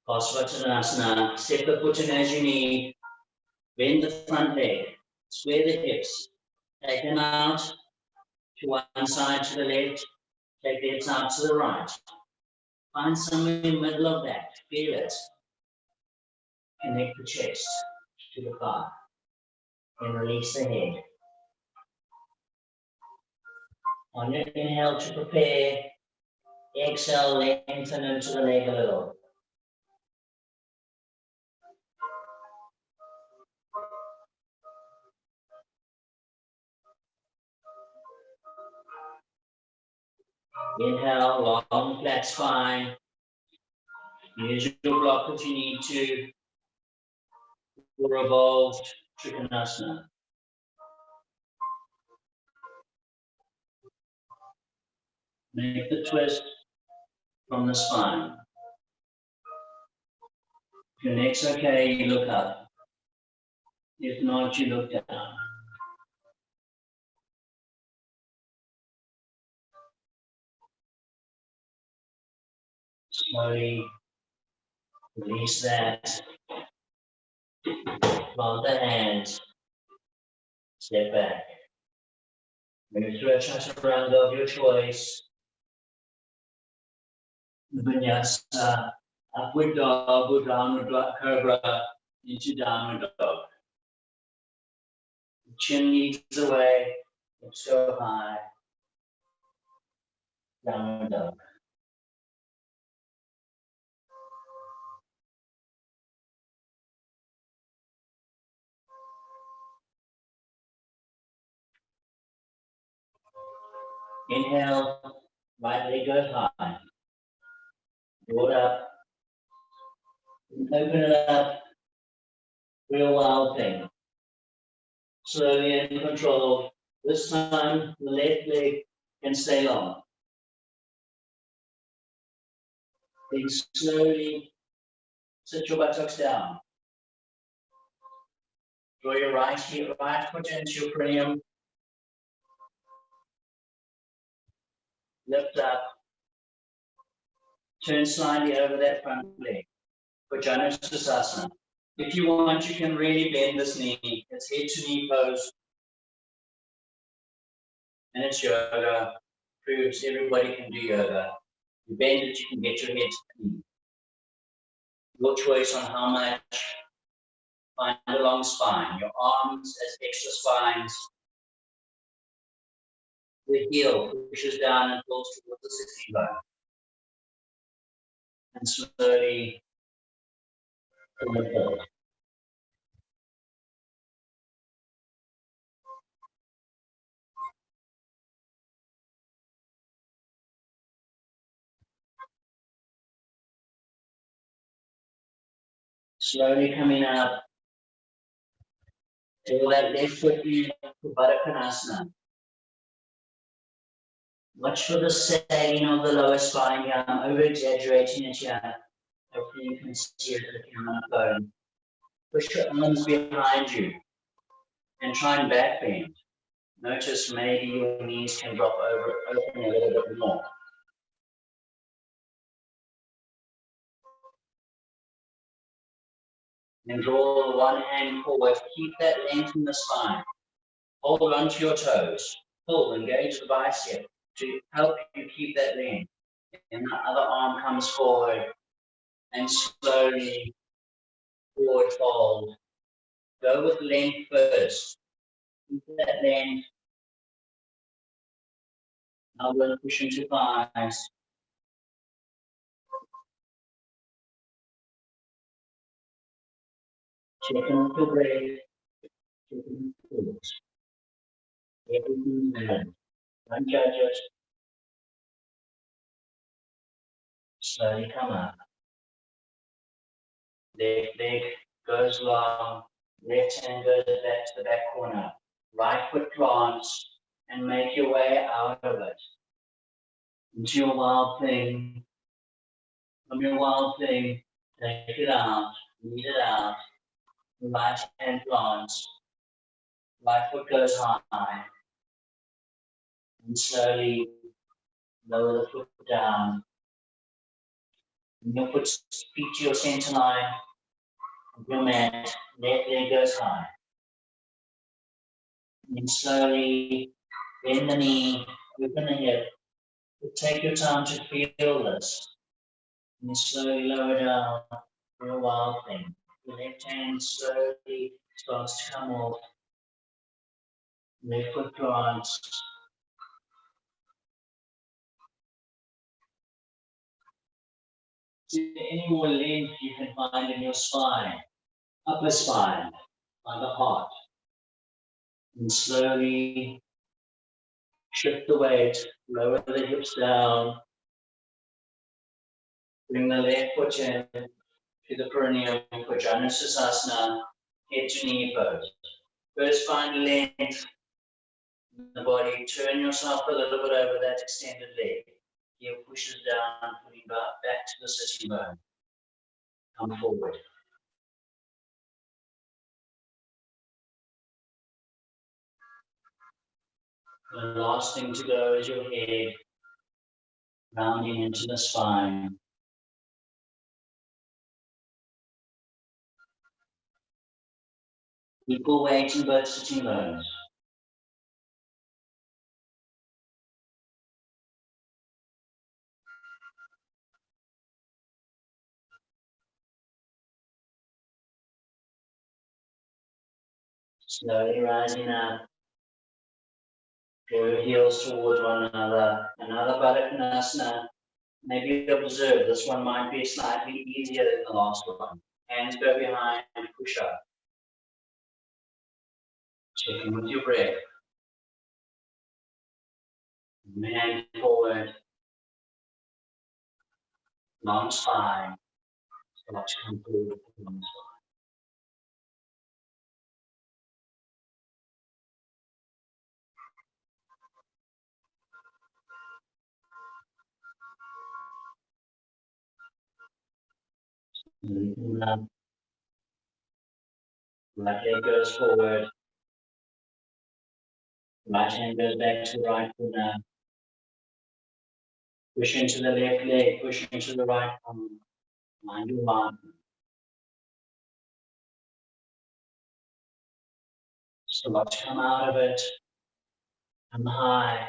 Parsvottanasana. Step the foot in as you need. Bend the front leg. Square the hips. Take them out to one side to the left. Take the hips out to the right. Find somewhere in the middle of that. Feel it. Connect the chest to the thigh. Then release the head. On your inhale to prepare, exhale, lengthen into the leg a little. Inhale, long flat spine. Use your block if you need to. Revolved Trikonasana. Make the twist from the spine. If your neck's okay, you look up. If not, you look down. Slowly release that. Plant the hands. Step back. Move through a chaturanga of your choice. Vinyasa, upward dog or downward cobra into downward dog. Chin leads away, hips go high. Downward dog. Inhale, right leg goes high. Draw it up. Open it up. Real wild thing. Slowly and controlled. This time, the left leg can stay long. Then slowly sit your buttocks down. Draw your right foot into your perineum. Lift up. Turn slightly over that front leg. Vinyasa. If you want, you can really bend this knee. It's head to knee pose. And it's yoga. Proves everybody can do yoga. You bend it, you can get your head to the knee. Your choice on how much. Find a long spine. Your arms as extra spines. The heel pushes down and pulls towards the sitting bone. And slowly pull it forward. Slowly coming up. Pull that left foot in to Baddha. Watch for the sagging of the lower spine here. I'm over exaggerating it here. Hopefully you can see it if you're on a phone. Push your arms behind you and try and back bend. Notice maybe your knees can drop over, open a little bit more. And draw one hand forward. Keep that length in the spine. Hold on to your toes. Pull, engage the bicep to help you keep that length. And the other arm comes forward and slowly forward fold. Go with length first. Keep that length. Now we'll push into thighs. Check in with your breath. Check in with your thoughts. Everything's good. Don't judge it. Slowly come up. Left leg goes long. Left hand goes back to the back corner. Right foot plants and make your way out of it. Into your wild thing. From your wild thing, take it out, lead it out. Right hand plants. Right foot goes high. And slowly lower the foot down. And your foot feet to your center line of your mat. Left leg goes high. And slowly bend the knee, open the hip. Take your time to feel this. And slowly lower down for a wild thing. Your left hand slowly starts to come off. Left foot plants. Is there any more length you can find in your spine? Upper spine, by the heart. And slowly shift the weight, lower the hips down. Bring the left foot in to the perineum for Vinyasa, head to knee pose. First find length in the body, turn yourself a little bit over that extended leg. Heel pushes down, putting back to the sitting bone. Come forward. The last thing to go is your head, rounding into the spine. Equal weight in both sitting bones. Slowly rising up. Draw your heels towards one another. Another Baddha. Maybe observe this one might be slightly easier than the last one. Hands go behind and push up. Check in with your breath. Hand forward. Long spine. Start to come forward. Long spine. Right leg goes forward. Right hand goes back to the right corner. Push into the left leg, push into the right arm. Mind your arm. Start to come out of it. Come high.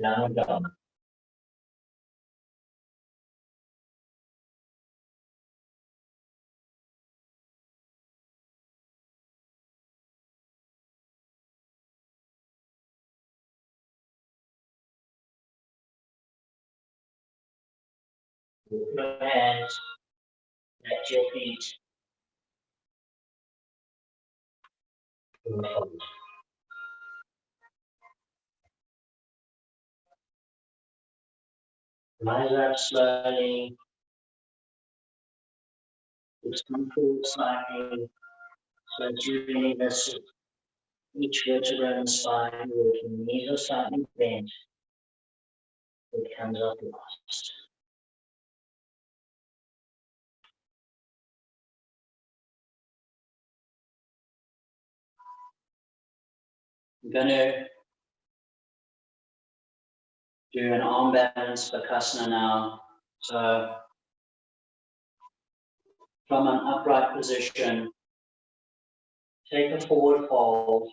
Down dog. With your hands at your feet. Rise up slowly. Just come forward slightly. So that you really miss each vertebra and spine. Working knees are slightly bent. It comes up last. I'm going to do an arm balance Bakasana now. So from an upright position, take a forward fold.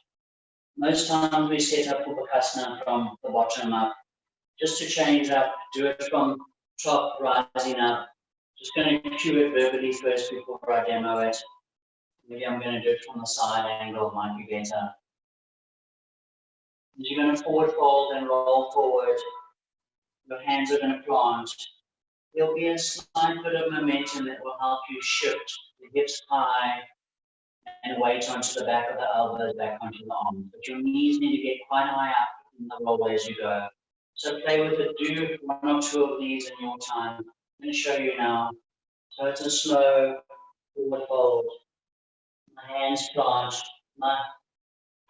Most times we set up for Bakasana from the bottom up. Just to change up, do it from top rising up. Just going to cue it verbally first before I demo it. Maybe I'm going to do it from the side angle, might be better. You're going to forward fold and roll forward. Your hands are going to plant. There'll be a slight bit of momentum that will help you shift the hips high and weight onto the back of the elbows, back onto the arms. But your knees need to get quite high up in the roll as you go. So play with it. Do one or two of these in your time. I'm going to show you now. So it's a slow forward fold. My hands plant. My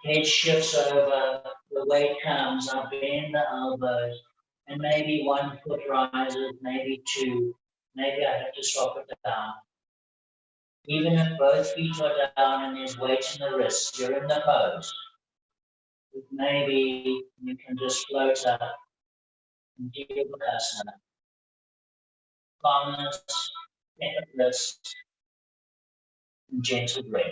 head shifts over. The weight comes. I bend the elbows. And maybe one foot rises, maybe two. Maybe I have to swap it down. Even if both feet are down and there's weight in the wrists, you're in the pose. Maybe you can just float up and do Bakasana. Calmness, effortless, and gentle breath.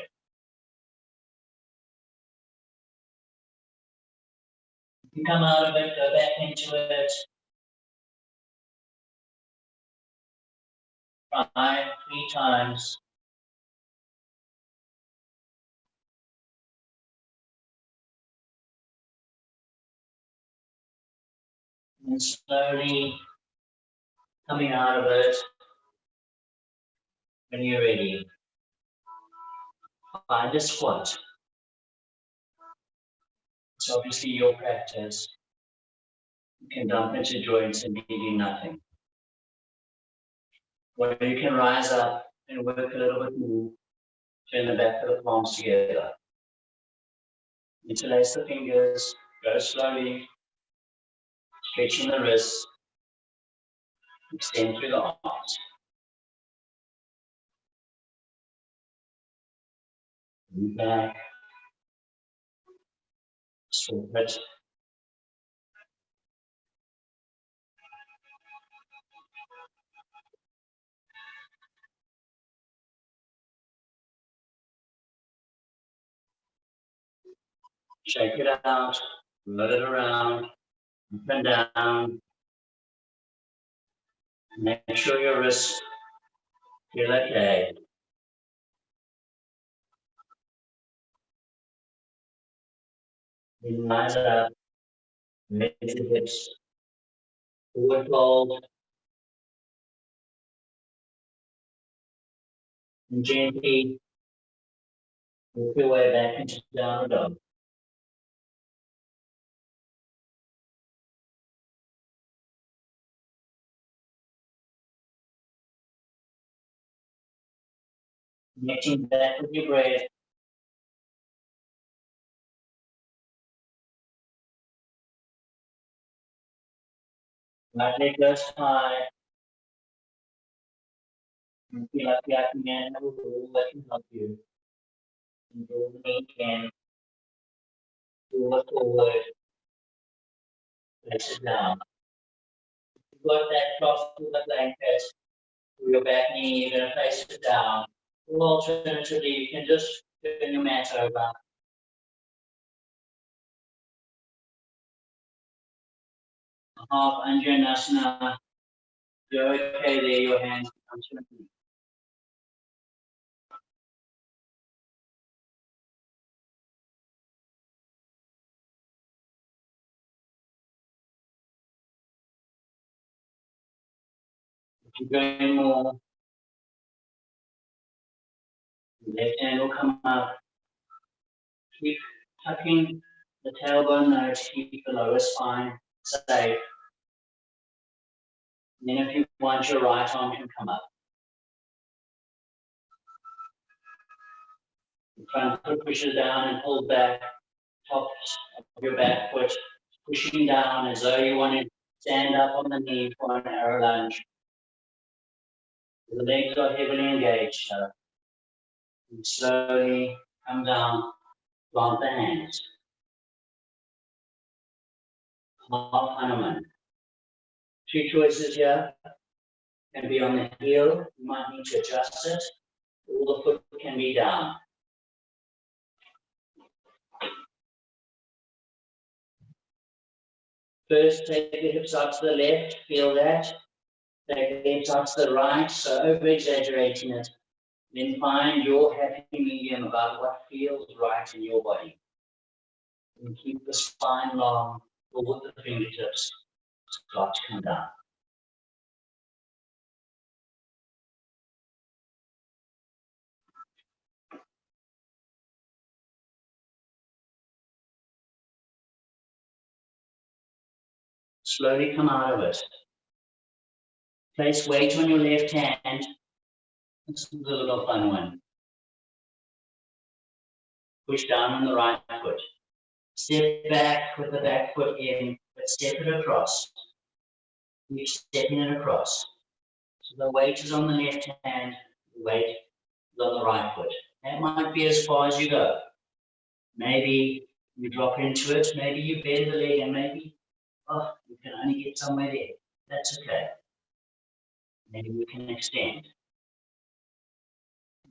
If you come out of it, go back into it. Try 3 times. And slowly coming out of it when you're ready. Find a squat. It's obviously your practice. You can dump into joints and do nothing. Or you can rise up and work a little bit more. Turn the back of the palms together. Interlace the fingers, go slowly, stretching the wrists, extend through the arms. Move back, swap it. Shake it out, roll it around, up and down. Make sure your wrists feel okay. Then rise up, lift the hips, forward fold, and gently work your way back into downward dog. Connecting back with your breath. Right leg goes high. You feel like you have to manage a rule that can help you. And do the knee can. Forward, forward. Place it down. You've got that cross to the blanket, to your back knee, you're going to place it down. Or alternatively, you can just turn your mat over. Half Anjanasana. You're okay there, your hands come to the knee. If you're going more, the left hand will come up. Keep tucking the tailbone there to keep the lower spine safe. And then if you want, your right arm can come up. The front foot pushes down and pull back, top of your back foot, pushing down as though you want to stand up on the knee for an arrow lunge. The legs are heavily engaged. So you slowly come down, plant the hands. Half Hanuman. Two choices here. Can be on the heel, you might need to adjust it, or the foot can be down. First, take the hips out to the left, feel that. Take the hips out to the right, so over-exaggerating it. Then find your happy medium about what feels right in your body. And keep the spine long, pull with the fingertips, start to come down. Slowly come out of it. Place weight on your left hand. This is a little fun one. Push down on the right foot. Step back with the back foot in, but step it across. Keep stepping it across. So the weight is on the left hand, the weight is on the right foot. That might be as far as you go. Maybe you drop into it, maybe you bend the leg, and maybe, oh, you can only get somewhere there. That's okay. Maybe you can extend.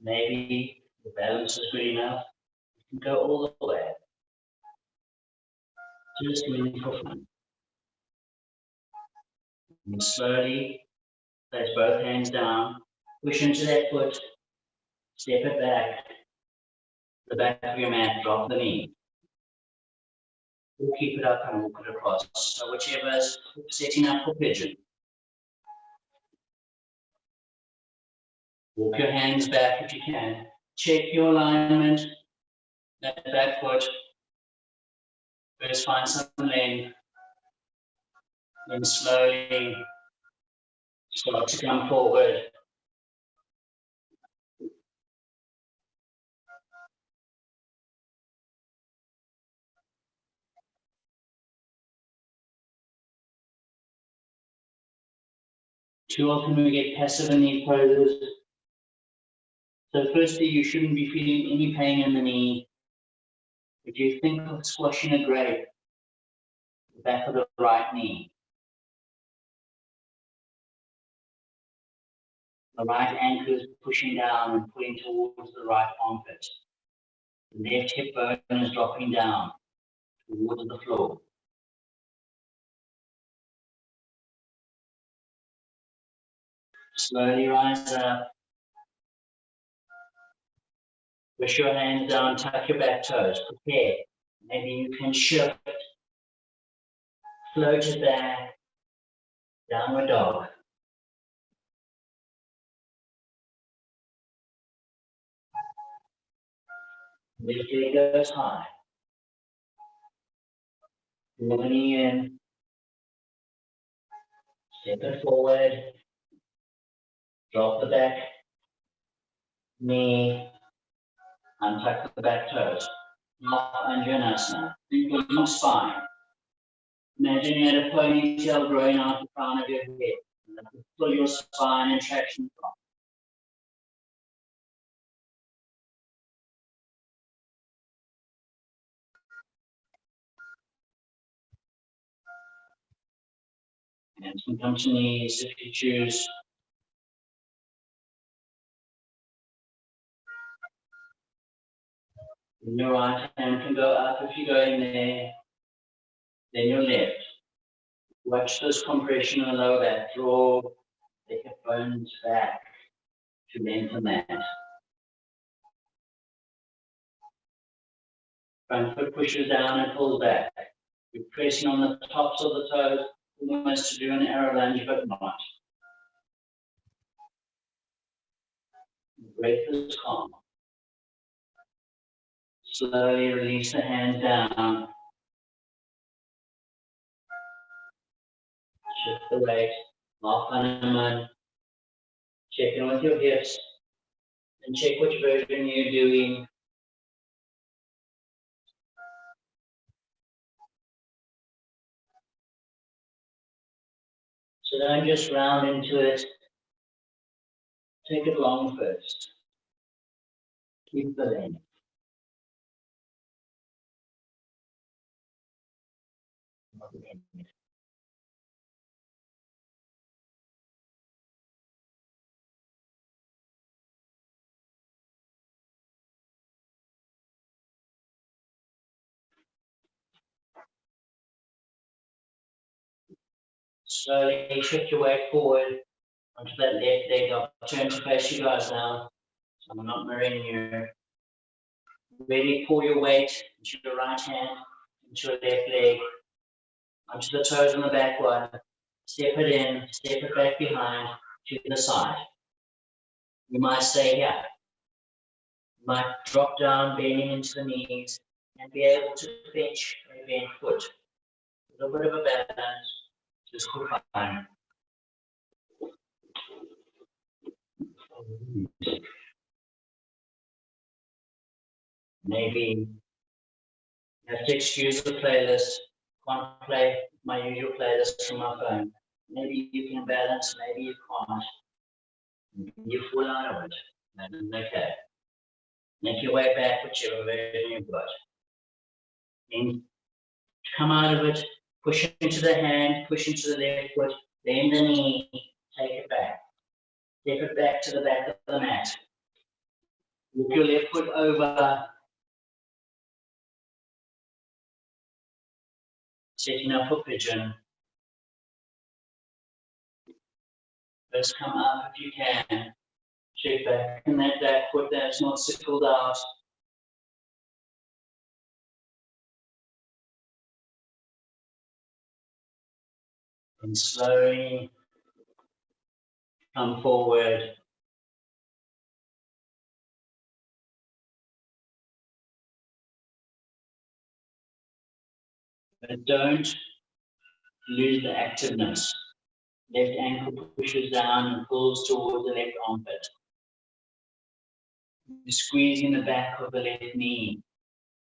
Maybe the balance is good enough. You can go all the way. Just doing it for fun. And slowly place both hands down, push into that foot, step it back, the back of your mat, drop the knee. Or keep it up and walk it across. So whichever is setting up for pigeon. Walk your hands back if you can. Check your alignment, that back foot. First find some length. Then slowly start to come forward. Too often we get passive in these poses. So firstly, you shouldn't be feeling any pain in the knee. If you think of squashing a grape, the back of the right knee. The right ankle is pushing down and pulling towards the right armpit. The left hip bone is dropping down towards the floor. Slowly rise up. Push your hands down, tuck your back toes, prepare. Maybe you can shift, float it back, downward dog. Lift leg goes high. Pull the knee in. Step it forward. Drop the back knee. Untuck the back toes. Anjanasana. Think of your spine. Imagine you had a ponytail growing out the crown of your head. Pull your spine and traction from. Hands can come to knees if you choose. And your right hand can go up if you go in there. Then your left. Watch this compression in the lower back. Draw the hip bones back to lengthen that. Front foot pushes down and pulls back. You're pressing on the tops of the toes, almost to do an arrow lunge, but not. Breath is calm. Slowly release the hands down. Shift the weight. Half Hanuman. Check in with your hips. And check which version you're doing. So don't just round into it. Take it long first. Keep the length. Slowly shift your weight forward onto that left leg. I'll turn to face you guys now. So I'm not mirroring you. Really pull your weight into your right hand, into your left leg, onto the toes on the back one. Step it in, step it back behind, to the side. You might stay here. You might drop down, bending into the knees, and be able to pinch a bent foot. A little bit of a balance, just for fun. Maybe you have to excuse the playlist. Can't play my usual playlist from my phone. Maybe you can balance, maybe you can't. Maybe you fall out of it. That's okay. Make your way back, whichever version you've got. And come out of it, push into the hand, push into the left foot, bend the knee, take it back. Take it back to the back of the mat. Look your left foot over. Setting up for pigeon. First come up if you can. Check back in that back foot that's not sickled out. And slowly come forward. But don't lose the activeness. Left ankle pushes down and pulls towards the left armpit. You're squeezing the back of the left knee.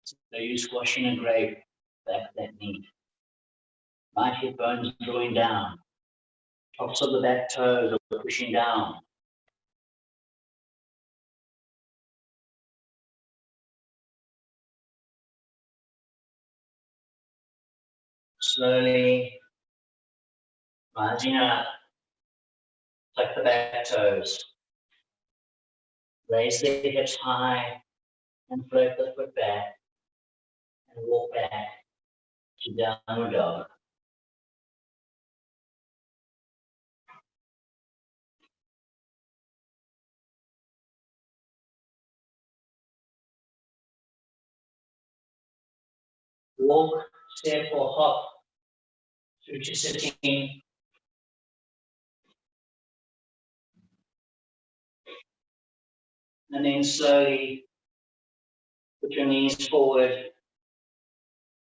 So you're squashing a grape back of that knee. Right hip bones drawing down. Tops of the back toes are pushing down. Slowly rising up. Tuck the back toes. Raise the hips high and float the foot back and walk back to downward dog. Walk, step or hop through to sitting. And then slowly put your knees forward,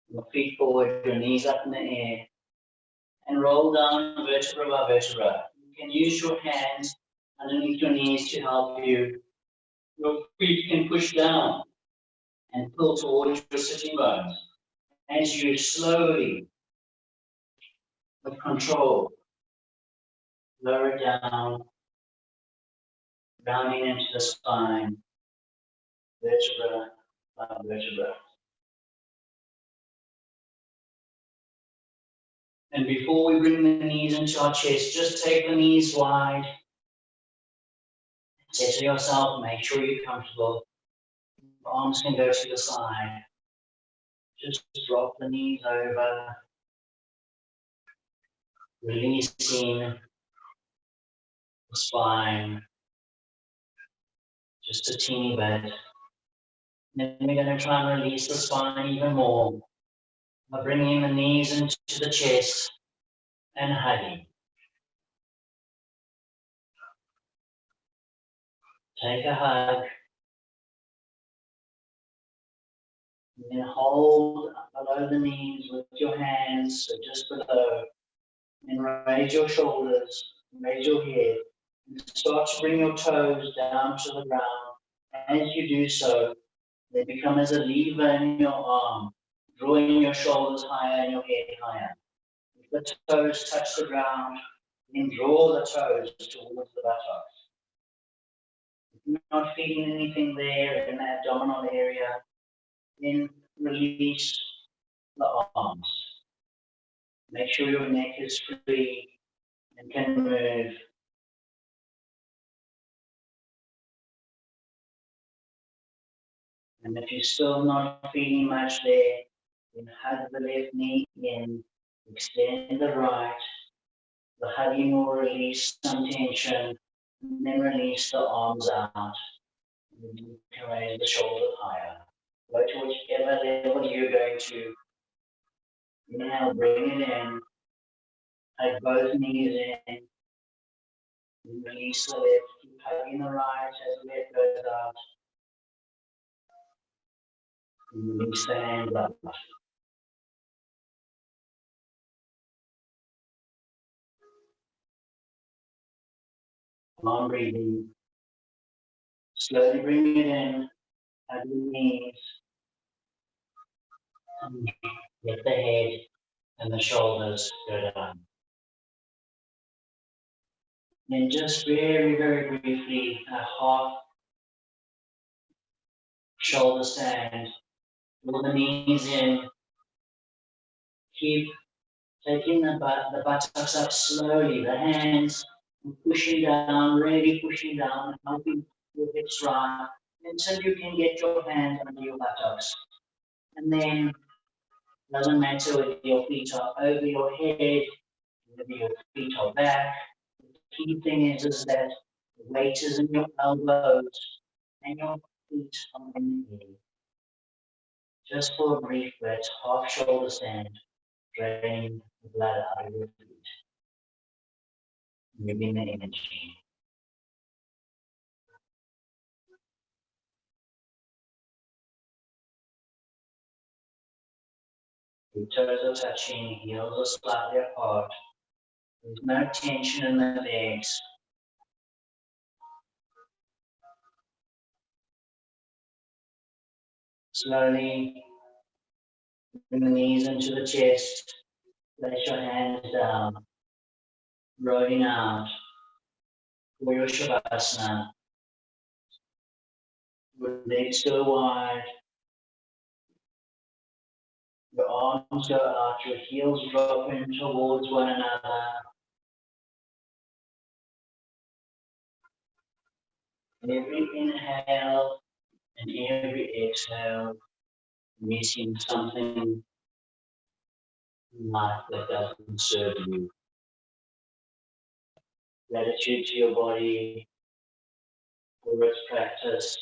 your feet forward, your knees up in the air, and roll down vertebra by vertebra. You can use your hands underneath your knees to help you. Your feet can push down and pull towards your sitting bones as you slowly, with control, lower down, rounding into the spine, vertebra by vertebra. And before we bring the knees into our chest, just take the knees wide. Settle yourself, make sure you're comfortable. Arms can go to the side. Just drop the knees over, releasing the spine just a teeny bit. Then we're going to try and release the spine even more by bringing the knees into the chest and hugging. Take a hug. And then hold below the knees with your hands, so just below. And raise your shoulders, raise your head. And start to bring your toes down to the ground. As you do so, they become as a lever in your arm, drawing your shoulders higher and your head higher. If the toes touch the ground, then draw the toes towards the buttocks. If you're not feeling anything there in the abdominal area, then release the arms. Make sure your neck is free and can move. And if you're still not feeling much there, then hug the left knee in, extend the right. The hugging will release some tension, and then release the arms out. And you can raise the shoulders higher. Go to whichever level you're going to. Inhale, bring it in. Hug both knees in. And release the left. Keep hugging the right as the left goes out. And release the hand up. Arm breathing. Slowly bring it in. Hug the knees. And let the head and the shoulders go down. Then just very, very briefly, a half shoulder stand. Pull the knees in. Keep taking the buttocks up slowly. The hands pushing down, really pushing down, helping your hips rise until you can get your hand under your buttocks. And then, doesn't matter whether your feet are over your head, whether your feet are back. The key thing is that the weight is in your elbows and your feet are in the knee. Just for a brief bit, half shoulder stand, drain the blood out of your feet, moving the energy. Your toes are touching, heels are slightly apart. There's no tension in the legs. Slowly bring the knees into the chest. Place your hands down, rolling out for your Shavasana. Your legs go wide. Your arms go out, your heels drop in towards one another. Every inhale and every exhale, missing something in life that doesn't serve you. Gratitude to your body for its practice,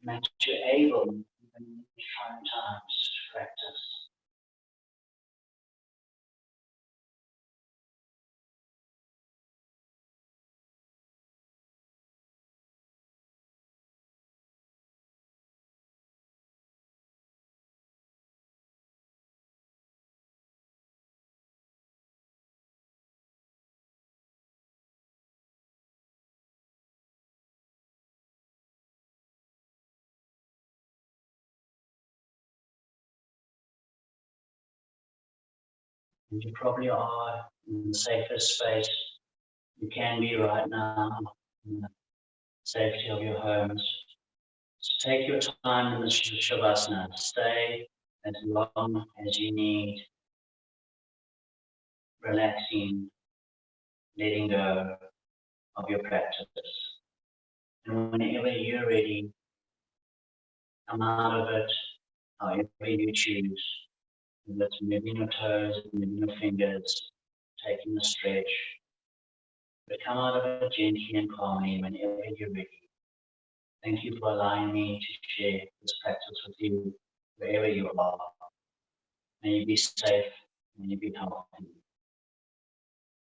and that you're able, even in trying times, to practice. And you probably are in the safest space you can be right now, in the safety of your homes. So take your time in the Shavasana. Stay as long as you need. relaxing, letting go of your practice. And whenever you're ready, come out of it however you choose. Whether it's moving your toes, moving your fingers, taking a stretch. But come out of it gently and calmly whenever you're ready. Thank you for allowing me to share this practice with you wherever you are. May you be safe, may you be healthy.